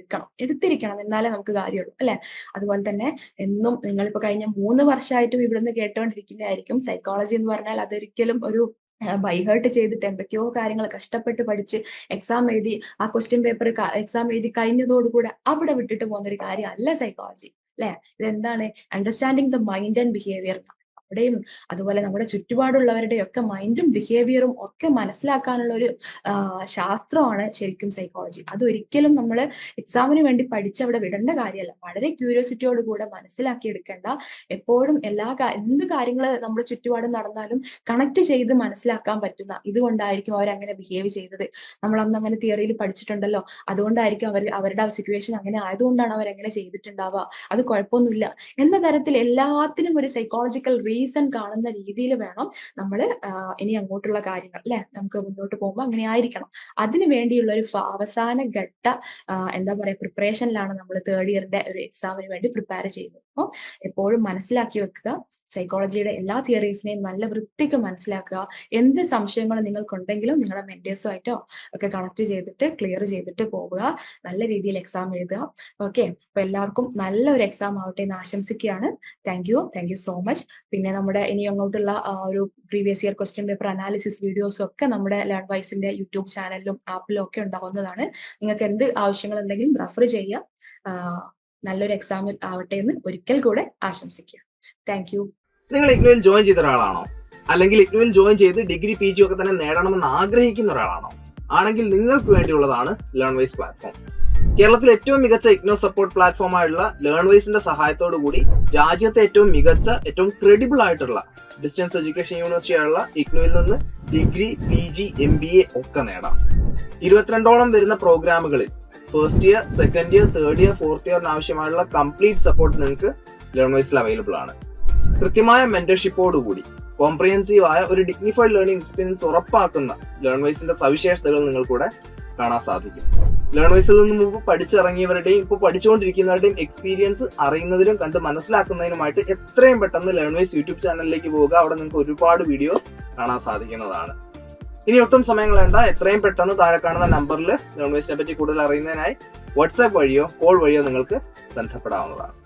എടുത്തിരിക്കണം, എന്നാലേ നമുക്ക് കാര്യമുള്ളൂ അല്ലെ. അതുപോലെ തന്നെ എന്നും നിങ്ങളിപ്പോ കഴിഞ്ഞ 3 വർഷമായിട്ടും ഇവിടുന്ന് കേട്ടോണ്ടിരിക്കുന്നതായിരിക്കും, സൈക്കോളജി എന്ന് പറഞ്ഞാൽ അതൊരിക്കലും ഒരു ബൈഹേർട്ട് ചെയ്തിട്ട് എന്തൊക്കെയോ കാര്യങ്ങൾ കഷ്ടപ്പെട്ട് പഠിച്ച് എക്സാം എഴുതി ആ ക്വസ്റ്റ്യൻ പേപ്പർ എക്സാം എഴുതി കഴിഞ്ഞതോടുകൂടെ അവിടെ വിട്ടിട്ട് പോകുന്ന ഒരു കാര്യമല്ല സൈക്കോളജി അല്ലെ. ഇതെന്താണ്, understanding the mind and behaviour. അവിടെയും അതുപോലെ നമ്മുടെ ചുറ്റുപാടുള്ളവരുടെ ഒക്കെ മൈൻഡും ബിഹേവിയറും ഒക്കെ മനസ്സിലാക്കാനുള്ള ഒരു ശാസ്ത്രമാണ് ശരിക്കും സൈക്കോളജി. അതൊരിക്കലും നമ്മൾ എക്സാമിന് വേണ്ടി പഠിച്ച് അവിടെ വിടേണ്ട കാര്യമല്ല. വളരെ ക്യൂരിയോസിറ്റിയോട് കൂടെ മനസ്സിലാക്കി എടുക്കേണ്ട, എപ്പോഴും എന്ത് കാര്യങ്ങൾ നമ്മുടെ ചുറ്റുപാടും നടന്നാലും കണക്ട് ചെയ്ത് മനസ്സിലാക്കാൻ പറ്റുന്ന, ഇതുകൊണ്ടായിരിക്കും അവരങ്ങനെ ബിഹേവ് ചെയ്തത്, നമ്മൾ അന്ന് അങ്ങനെ തിയറിയിൽ പഠിച്ചിട്ടുണ്ടല്ലോ, അതുകൊണ്ടായിരിക്കും അവരുടെ ആ സിറ്റുവേഷൻ അങ്ങനെ ആയതുകൊണ്ടാണ് അവരങ്ങനെ ചെയ്തിട്ടുണ്ടാവുക, അത് കുഴപ്പമൊന്നുമില്ല എന്ന തരത്തിൽ എല്ലാത്തിനും ഒരു സൈക്കോളജിക്കൽ റീസൺ കാണുന്ന രീതിയിൽ വേണം നമ്മൾ ഇനി അങ്ങോട്ടുള്ള കാര്യങ്ങൾ അല്ലെ, നമുക്ക് മുന്നോട്ട് പോകുമ്പോൾ അങ്ങനെ ആയിരിക്കണം. അതിനു വേണ്ടിയുള്ള ഒരു അവസാന ഘട്ട എന്താ പറയാ പ്രിപ്പറേഷനിലാണ് നമ്മൾ തേർഡ് ഇയറിന്റെ ഒരു എക്സാമിന് വേണ്ടി പ്രിപ്പയർ ചെയ്യുന്നത്. അപ്പോൾ എപ്പോഴും മനസ്സിലാക്കി വെക്കുക, സൈക്കോളജിയുടെ എല്ലാ തിയറീസിനെയും നല്ല വൃത്തിക്ക് മനസ്സിലാക്കുക. എന്ത് സംശയങ്ങൾ നിങ്ങൾക്കുണ്ടെങ്കിലും നിങ്ങളുടെ മെന്റേഴ്സുമായിട്ടോ ഒക്കെ കണക്ട് ചെയ്തിട്ട് ക്ലിയർ ചെയ്തിട്ട് പോവുക. നല്ല രീതിയിൽ എക്സാം എഴുതുക. ഓക്കെ. അപ്പൊ എല്ലാവർക്കും നല്ലൊരു എക്സാം ആവട്ടെ എന്ന് ആശംസിക്കുകയാണ്. Thank you so much. പിന്നെ പിന്നെ നമ്മുടെ ഇനി അങ്ങോട്ടുള്ള ഒരു previous year question paper analysis വീഡിയോസും ഒക്കെ നമ്മുടെ ലേൺ വൈസിന്റെ യൂട്യൂബ് ചാനലിലും ആപ്പിലും ഒക്കെ ഉണ്ടാവുന്നതാണ്. നിങ്ങൾക്ക് എന്ത് ആവശ്യങ്ങളുണ്ടെങ്കിലും റെഫർ ചെയ്യുക. നല്ലൊരു എക്സാമിൽ ആവട്ടെ എന്ന് ഒരിക്കൽ കൂടെ ആശംസിക്കുക. Thank you. നിങ്ങൾ ഇഗ്നുവിൽ ജോയിൻ ചെയ്ത ഒരാളാണോ? അല്ലെങ്കിൽ ഇഗ്നുവിൽ ജോയിൻ ചെയ്ത് ഡിഗ്രി PG ഒക്കെ തന്നെ നേടണമെന്ന് ആഗ്രഹിക്കുന്ന ഒരാളാണോ? ആണെങ്കിൽ നിങ്ങൾക്ക് വേണ്ടിയുള്ളതാണ് ലേൺവൈസ് പ്ലാറ്റ്ഫോം. കേരളത്തിലെ ഏറ്റവും മികച്ച ഇഗ്നോ സപ്പോർട്ട് പ്ലാറ്റ്ഫോമായുള്ള ലേൺവൈസിന്റെ സഹായത്തോടു കൂടി രാജ്യത്തെ ഏറ്റവും മികച്ച, ഏറ്റവും ക്രെഡിബിൾ ആയിട്ടുള്ള ഡിസ്റ്റൻസ് എഡ്യൂക്കേഷൻ യൂണിവേഴ്സിറ്റി ആയുള്ള ഇഗ്നുവിൽ നിന്ന് ഡിഗ്രി PG MBA ഒക്കെ നേടാം. 22ഓളം വരുന്ന പ്രോഗ്രാമുകളിൽ first year, second year, third year, fourth ഇയറിന് ആവശ്യമായുള്ള കംപ്ലീറ്റ് സപ്പോർട്ട് നിങ്ങൾക്ക് ലേൺവൈസിൽ അവൈലബിൾ ആണ്. കൃത്യമായ മെന്റർഷിപ്പോടുകൂടി കോംപ്രിഹെൻസീവ് ആയ ഒരു ഡിഗ്നിഫൈഡ് ലേണിംഗ് എക്സ്പീരിയൻസ് ഉറപ്പാക്കുന്ന ലേൺവൈസിന്റെ സവിശേഷതകൾ നിങ്ങൾക്കൂടെ കാണാൻ സാധിക്കും. ലേൺവൈസിൽ നിന്ന് മുമ്പ് പഠിച്ചിറങ്ങിയവരുടെയും ഇപ്പോൾ പഠിച്ചുകൊണ്ടിരിക്കുന്നവരുടെയും എക്സ്പീരിയൻസ് അറിയുന്നതിനും കണ്ട് മനസ്സിലാക്കുന്നതിനുമായിട്ട് എത്രയും പെട്ടെന്ന് ലേൺവൈസ് യൂട്യൂബ് ചാനലിലേക്ക് പോവുക. അവിടെ നിങ്ങൾക്ക് ഒരുപാട് വീഡിയോസ് കാണാൻ സാധിക്കുന്നതാണ്. ഇനി ഒട്ടും സമയം കളയണ്ട, എത്രയും പെട്ടെന്ന് താഴെ കാണുന്ന നമ്പറിൽ ലേൺവൈസിനെ പറ്റി കൂടുതൽ അറിയുന്നതിനായി വാട്സാപ്പ് വഴിയോ കോൾ വഴിയോ നിങ്ങൾക്ക് ബന്ധപ്പെടാവുന്നതാണ്.